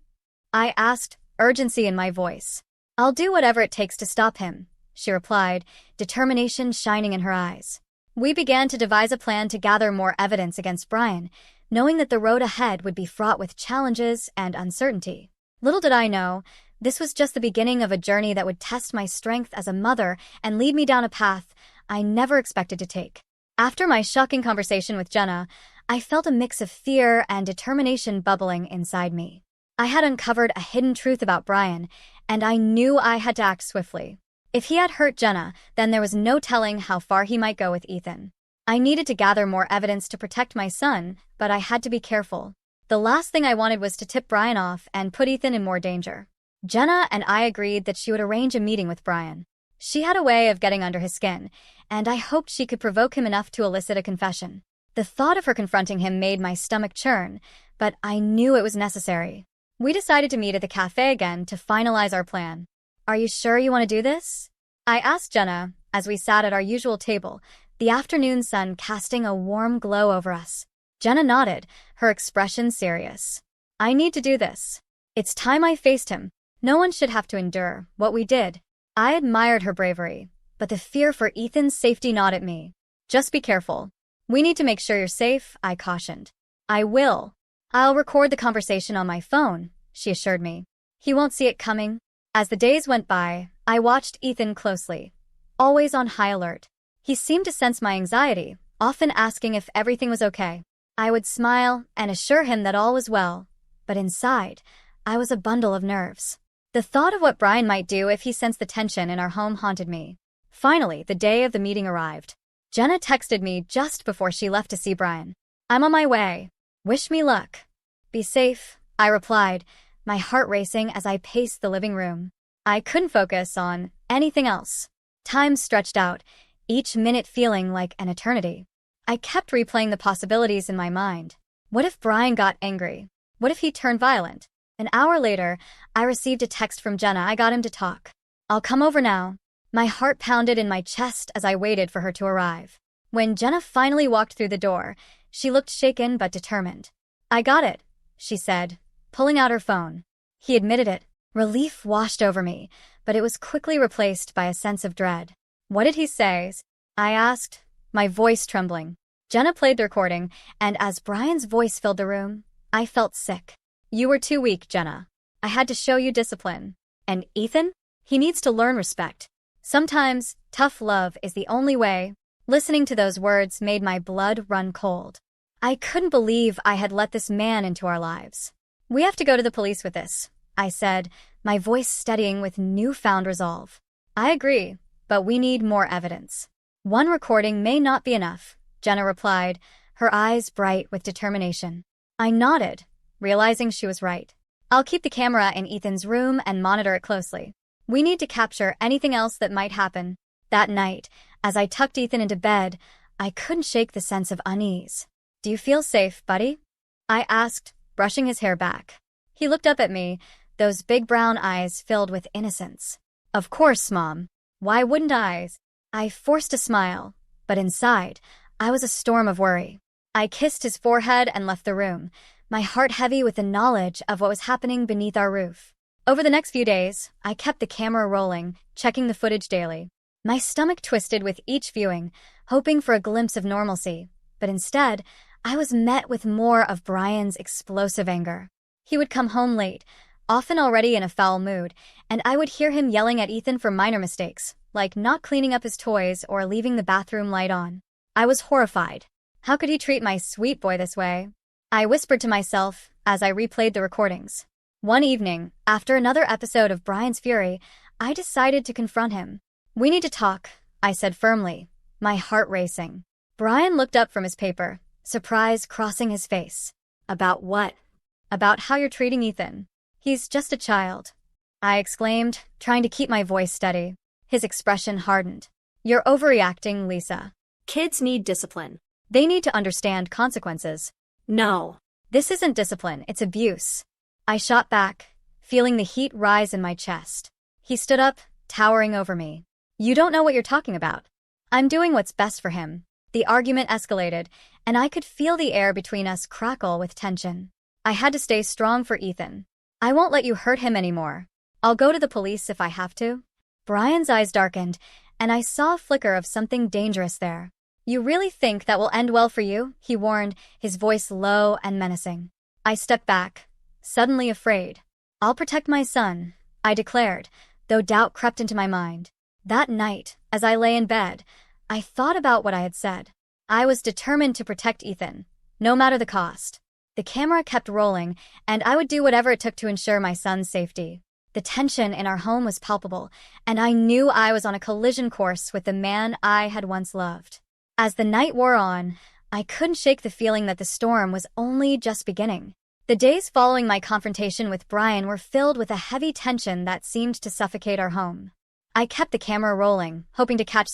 I asked, urgency in my voice. "I'll do whatever it takes to stop him," she replied, determination shining in her eyes. We began to devise a plan to gather more evidence against Brian, knowing that the road ahead would be fraught with challenges and uncertainty. Little did I know, this was just the beginning of a journey that would test my strength as a mother and lead me down a path I never expected to take. After my shocking conversation with Jenna, I felt a mix of fear and determination bubbling inside me. I had uncovered a hidden truth about Brian, and I knew I had to act swiftly. If he had hurt Jenna, then there was no telling how far he might go with Ethan. I needed to gather more evidence to protect my son, but I had to be careful. The last thing I wanted was to tip Brian off and put Ethan in more danger. Jenna and I agreed that she would arrange a meeting with Brian. She had a way of getting under his skin, and I hoped she could provoke him enough to elicit a confession. The thought of her confronting him made my stomach churn, but I knew it was necessary. We decided to meet at the cafe again to finalize our plan. "Are you sure you want to do this?" I asked Jenna as we sat at our usual table, the afternoon sun casting a warm glow over us. Jenna nodded, her expression serious. "I need to do this. It's time I faced him. No one should have to endure what we did." I admired her bravery, but the fear for Ethan's safety gnawed at me. "Just be careful. We need to make sure you're safe," I cautioned. "I will. I'll record the conversation on my phone," she assured me. "He won't see it coming." As the days went by, I watched Ethan closely, always on high alert. He seemed to sense my anxiety, often asking if everything was okay. I would smile and assure him that all was well, but inside, I was a bundle of nerves. The thought of what Brian might do if he sensed the tension in our home haunted me. Finally, the day of the meeting arrived. Jenna texted me just before she left to see Brian. "I'm on my way. Wish me luck." "Be safe," I replied, my heart racing as I paced the living room. I couldn't focus on anything else. Time stretched out, each minute feeling like an eternity. I kept replaying the possibilities in my mind. What if Brian got angry? What if he turned violent? An hour later, I received a text from Jenna. "I got him to talk. I'll come over now." My heart pounded in my chest as I waited for her to arrive. When Jenna finally walked through the door, she looked shaken but determined. "I got it," she said, pulling out her phone. He admitted it. Relief washed over me, but it was quickly replaced by a sense of dread. "What did he say?" I asked, my voice trembling. Jenna played the recording, and as Brian's voice filled the room, I felt sick. "You were too weak, Jenna. I had to show you discipline. And Ethan? He needs to learn respect. Sometimes, tough love is the only way." Listening to those words made my blood run cold. I couldn't believe I had let this man into our lives. "We have to go to the police with this," I said, my voice steadying with newfound resolve. "I agree, but we need more evidence." "One recording may not be enough," Jenna replied, her eyes bright with determination. I nodded, realizing she was right. "I'll keep the camera in Ethan's room and monitor it closely. We need to capture anything else that might happen." That night, as I tucked Ethan into bed, I couldn't shake the sense of unease. "Do you feel safe, buddy?" I asked, brushing his hair back. He looked up at me, those big brown eyes filled with innocence. "Of course, Mom. Why wouldn't I?" I forced a smile, but inside, I was a storm of worry. I kissed his forehead and left the room, my heart heavy with the knowledge of what was happening beneath our roof. Over the next few days, I kept the camera rolling, checking the footage daily. My stomach twisted with each viewing, hoping for a glimpse of normalcy, but instead, I was met with more of Brian's explosive anger. He would come home late, often already in a foul mood, and I would hear him yelling at Ethan for minor mistakes, like not cleaning up his toys or leaving the bathroom light on. I was horrified. How could he treat my sweet boy this way? I whispered to myself as I replayed the recordings. One evening, after another episode of Brian's fury, I decided to confront him. "We need to talk," I said firmly, my heart racing. Brian looked up from his paper, surprise crossing his face. "About what?" "About how you're treating Ethan. He's just a child," I exclaimed, trying to keep my voice steady. His expression hardened. "You're overreacting, Lisa. Kids need discipline. They need to understand consequences." "No. This isn't discipline, it's abuse." I shot back, feeling the heat rise in my chest. He stood up, towering over me. "You don't know what you're talking about. I'm doing what's best for him." The argument escalated, and I could feel the air between us crackle with tension. I had to stay strong for Ethan. "I won't let you hurt him anymore. I'll go to the police if I have to." Brian's eyes darkened, and I saw a flicker of something dangerous there. "You really think that will end well for you?" he warned, his voice low and menacing. I stepped back, suddenly afraid. "I'll protect my son," I declared, though doubt crept into my mind. That night, as I lay in bed, I thought about what I had said. I was determined to protect Ethan, no matter the cost. The camera kept rolling, and I would do whatever it took to ensure my son's safety. The tension in our home was palpable, and I knew I was on a collision course with the man I had once loved. As the night wore on, I couldn't shake the feeling that the storm was only just beginning. The days following my confrontation with Brian were filled with a heavy tension that seemed to suffocate our home. I kept the camera rolling, hoping to catch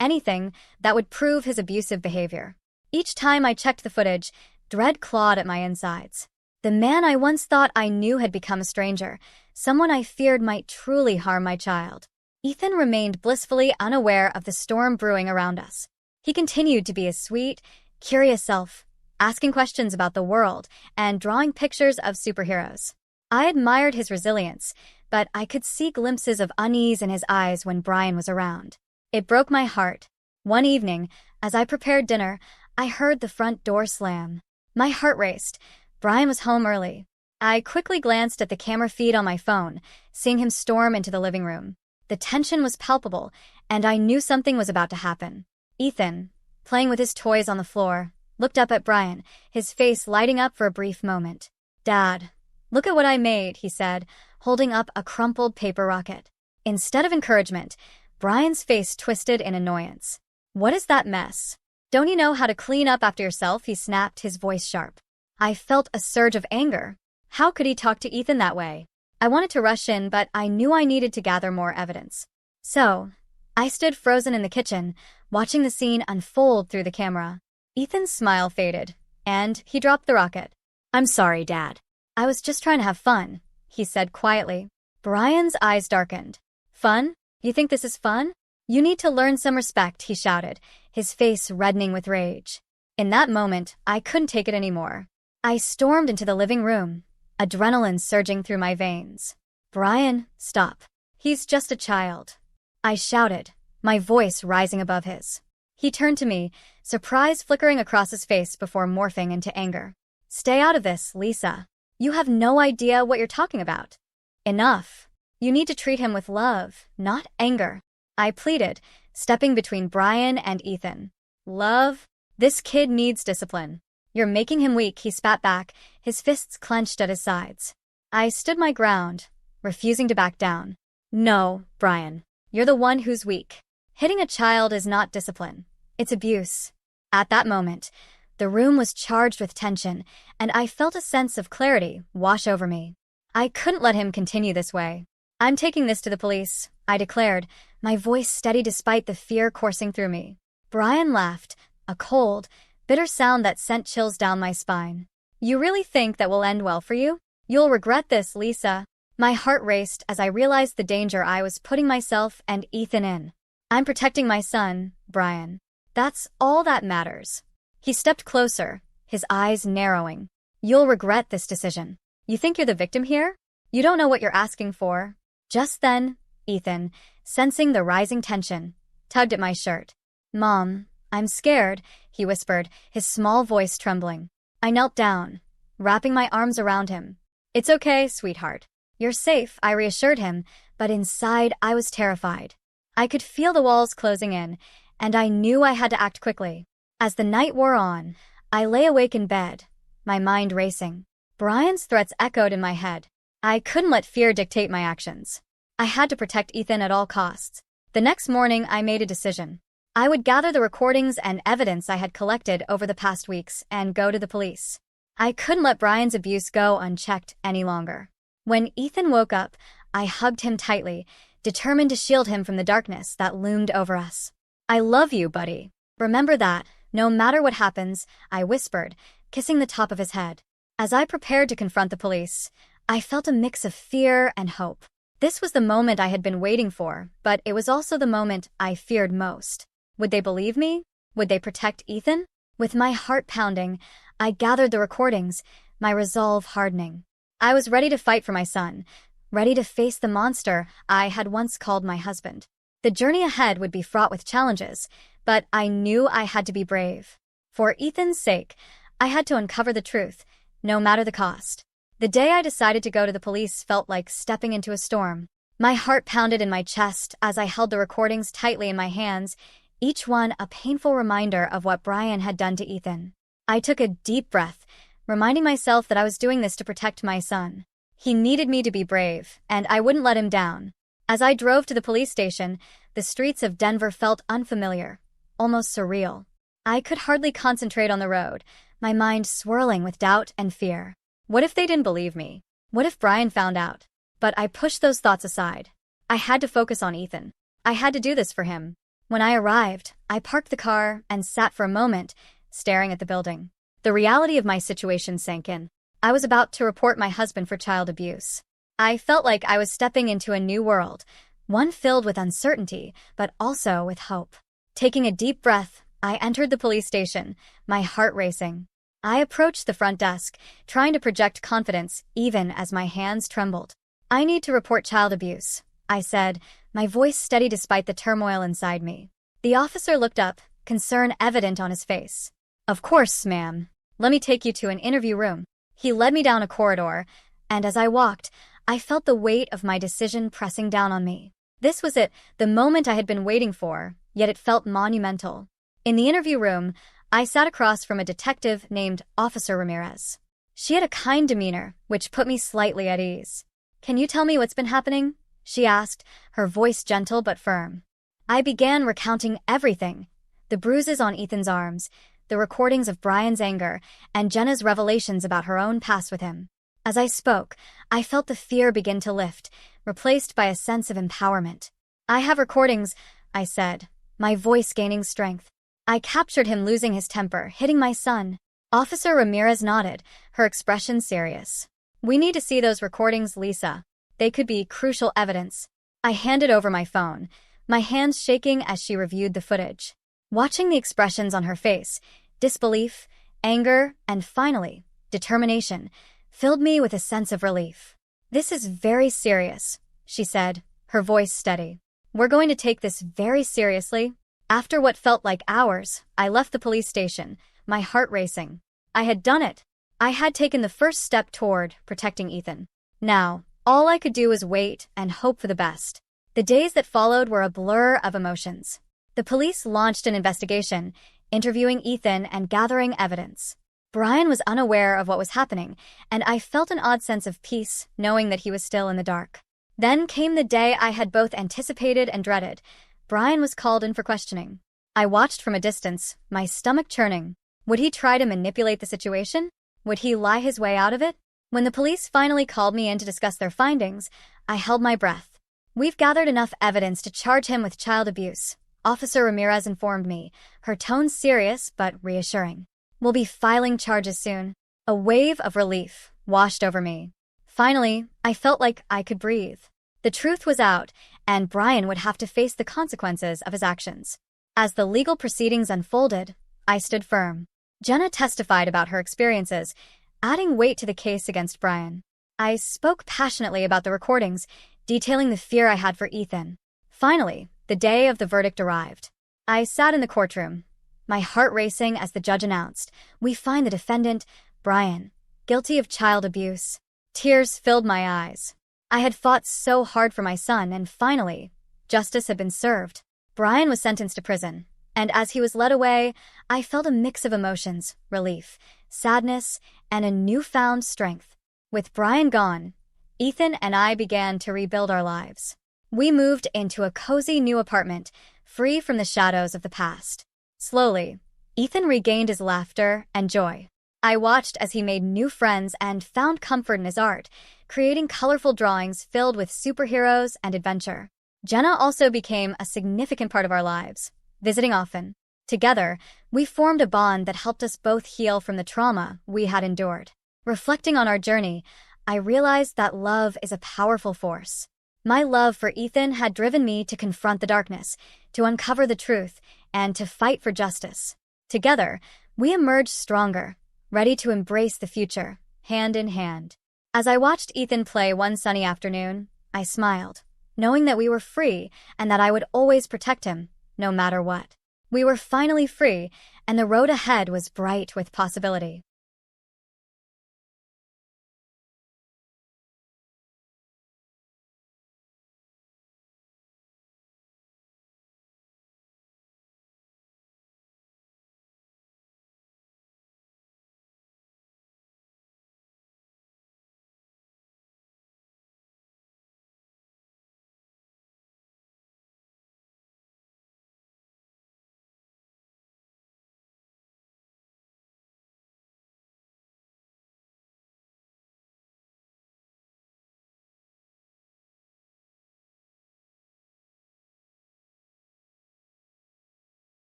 anything that would prove his abusive behavior. Each time I checked the footage, dread clawed at my insides. The man I once thought I knew had become a stranger, someone I feared might truly harm my child. Ethan remained blissfully unaware of the storm brewing around us. He continued to be his sweet, curious self, asking questions about the world and drawing pictures of superheroes. I admired his resilience, but I could see glimpses of unease in his eyes when Brian was around. It broke my heart. One evening, as I prepared dinner, I heard the front door slam. My heart raced. Brian was home early. I quickly glanced at the camera feed on my phone, seeing him storm into the living room. The tension was palpable, and I knew something was about to happen. Ethan, playing with his toys on the floor, looked up at Brian, his face lighting up for a brief moment. "Dad, look at what I made," he said, holding up a crumpled paper rocket. Instead of encouragement, Brian's face twisted in annoyance. "What is that mess? Don't you know how to clean up after yourself?" he snapped, his voice sharp. I felt a surge of anger. How could he talk to Ethan that way? I wanted to rush in, but I knew I needed to gather more evidence. So, I stood frozen in the kitchen, watching the scene unfold through the camera. Ethan's smile faded, and he dropped the rocket. "I'm sorry, Dad. I was just trying to have fun," he said quietly. Brian's eyes darkened. "Fun? You think this is fun? You need to learn some respect," he shouted, his face reddening with rage. In that moment, I couldn't take it anymore. I stormed into the living room, adrenaline surging through my veins. "Brian, stop. He's just a child," I shouted, my voice rising above his. He turned to me, surprise flickering across his face before morphing into anger. "Stay out of this, Lisa. You have no idea what you're talking about. Enough. You need to treat him with love, not anger," I pleaded, stepping between Brian and Ethan. "Love? This kid needs discipline. You're making him weak," he spat back, his fists clenched at his sides. I stood my ground, refusing to back down. "No, Brian. You're the one who's weak. Hitting a child is not discipline. It's abuse." At that moment, the room was charged with tension, and I felt a sense of clarity wash over me. I couldn't let him continue this way. "I'm taking this to the police," I declared, my voice steady despite the fear coursing through me. Brian laughed, a cold, bitter sound that sent chills down my spine. "You really think that will end well for you? You'll regret this, Lisa." My heart raced as I realized the danger I was putting myself and Ethan in. "I'm protecting my son, Brian. That's all that matters." He stepped closer, his eyes narrowing. "You'll regret this decision. You think you're the victim here? You don't know what you're asking for." Just then, Ethan, sensing the rising tension, tugged at my shirt. "Mom, I'm scared," he whispered, his small voice trembling. I knelt down, wrapping my arms around him. "It's okay, sweetheart. You're safe," I reassured him, but inside I was terrified. I could feel the walls closing in, and I knew I had to act quickly. As the night wore on, I lay awake in bed, my mind racing. Brian's threats echoed in my head. I couldn't let fear dictate my actions. I had to protect Ethan at all costs. The next morning, I made a decision. I would gather the recordings and evidence I had collected over the past weeks and go to the police. I couldn't let Brian's abuse go unchecked any longer. When Ethan woke up, I hugged him tightly, determined to shield him from the darkness that loomed over us. "I love you, buddy. Remember that, no matter what happens," I whispered, kissing the top of his head. As I prepared to confront the police, I felt a mix of fear and hope. This was the moment I had been waiting for, but it was also the moment I feared most. Would they believe me? Would they protect Ethan? With my heart pounding, I gathered the recordings, my resolve hardening. I was ready to fight for my son, ready to face the monster I had once called my husband. The journey ahead would be fraught with challenges, but I knew I had to be brave. For Ethan's sake, I had to uncover the truth, no matter the cost. The day I decided to go to the police felt like stepping into a storm. My heart pounded in my chest as I held the recordings tightly in my hands, each one a painful reminder of what Brian had done to Ethan. I took a deep breath, reminding myself that I was doing this to protect my son. He needed me to be brave, and I wouldn't let him down. As I drove to the police station, the streets of Denver felt unfamiliar, almost surreal. I could hardly concentrate on the road, my mind swirling with doubt and fear. What if they didn't believe me? What if Brian found out? But I pushed those thoughts aside. I had to focus on Ethan. I had to do this for him. When I arrived, I parked the car and sat for a moment, staring at the building. The reality of my situation sank in. I was about to report my husband for child abuse. I felt like I was stepping into a new world, one filled with uncertainty, but also with hope. Taking a deep breath, I entered the police station, my heart racing. I approached the front desk, trying to project confidence even as my hands trembled. "I need to report child abuse," I said, my voice steady despite the turmoil inside me. The officer looked up, concern evident on his face. "Of course, ma'am. Let me take you to an interview room." He led me down a corridor, and as I walked, I felt the weight of my decision pressing down on me. This was it, the moment I had been waiting for, yet it felt monumental. In the interview room, I sat across from a detective named Officer Ramirez. She had a kind demeanor, which put me slightly at ease. "Can you tell me what's been happening?" she asked, her voice gentle but firm. I began recounting everything: the bruises on Ethan's arms, the recordings of Brian's anger, and Jenna's revelations about her own past with him. As I spoke, I felt the fear begin to lift, replaced by a sense of empowerment. "I have recordings," I said, my voice gaining strength. "I captured him losing his temper, hitting my son." Officer Ramirez nodded, her expression serious. "We need to see those recordings, Lisa. They could be crucial evidence." I handed over my phone, my hands shaking as she reviewed the footage. Watching the expressions on her face, disbelief, anger, and finally, determination, filled me with a sense of relief. "This is very serious," she said, her voice steady. "We're going to take this very seriously." After what felt like hours, I left the police station, my heart racing. I had done it. I had taken the first step toward protecting Ethan. Now, all I could do was wait and hope for the best. The days that followed were a blur of emotions. The police launched an investigation, interviewing Ethan and gathering evidence. Brian was unaware of what was happening, and I felt an odd sense of peace knowing that he was still in the dark. Then came the day I had both anticipated and dreaded. Brian was called in for questioning. I watched from a distance, my stomach churning. Would he try to manipulate the situation? Would he lie his way out of it? When the police finally called me in to discuss their findings, I held my breath. "We've gathered enough evidence to charge him with child abuse," Officer Ramirez informed me, her tone serious but reassuring. "We'll be filing charges soon." A wave of relief washed over me. Finally, I felt like I could breathe. The truth was out, and Brian would have to face the consequences of his actions. As the legal proceedings unfolded, I stood firm. Jenna testified about her experiences, adding weight to the case against Brian. I spoke passionately about the recordings, detailing the fear I had for Ethan. Finally, the day of the verdict arrived. I sat in the courtroom, my heart racing as the judge announced, "We find the defendant, Brian, guilty of child abuse." Tears filled my eyes. I had fought so hard for my son, and finally, justice had been served. Brian was sentenced to prison, and as he was led away, I felt a mix of emotions: relief, sadness, and a newfound strength. With Brian gone, Ethan and I began to rebuild our lives. We moved into a cozy new apartment, free from the shadows of the past. Slowly, Ethan regained his laughter and joy. I watched as he made new friends and found comfort in his art, creating colorful drawings filled with superheroes and adventure. Jenna also became a significant part of our lives, visiting often. Together, we formed a bond that helped us both heal from the trauma we had endured. Reflecting on our journey, I realized that love is a powerful force. My love for Ethan had driven me to confront the darkness, to uncover the truth, and to fight for justice. Together, we emerged stronger, ready to embrace the future, hand in hand. As I watched Ethan play one sunny afternoon, I smiled, knowing that we were free and that I would always protect him, no matter what. We were finally free, and the road ahead was bright with possibility.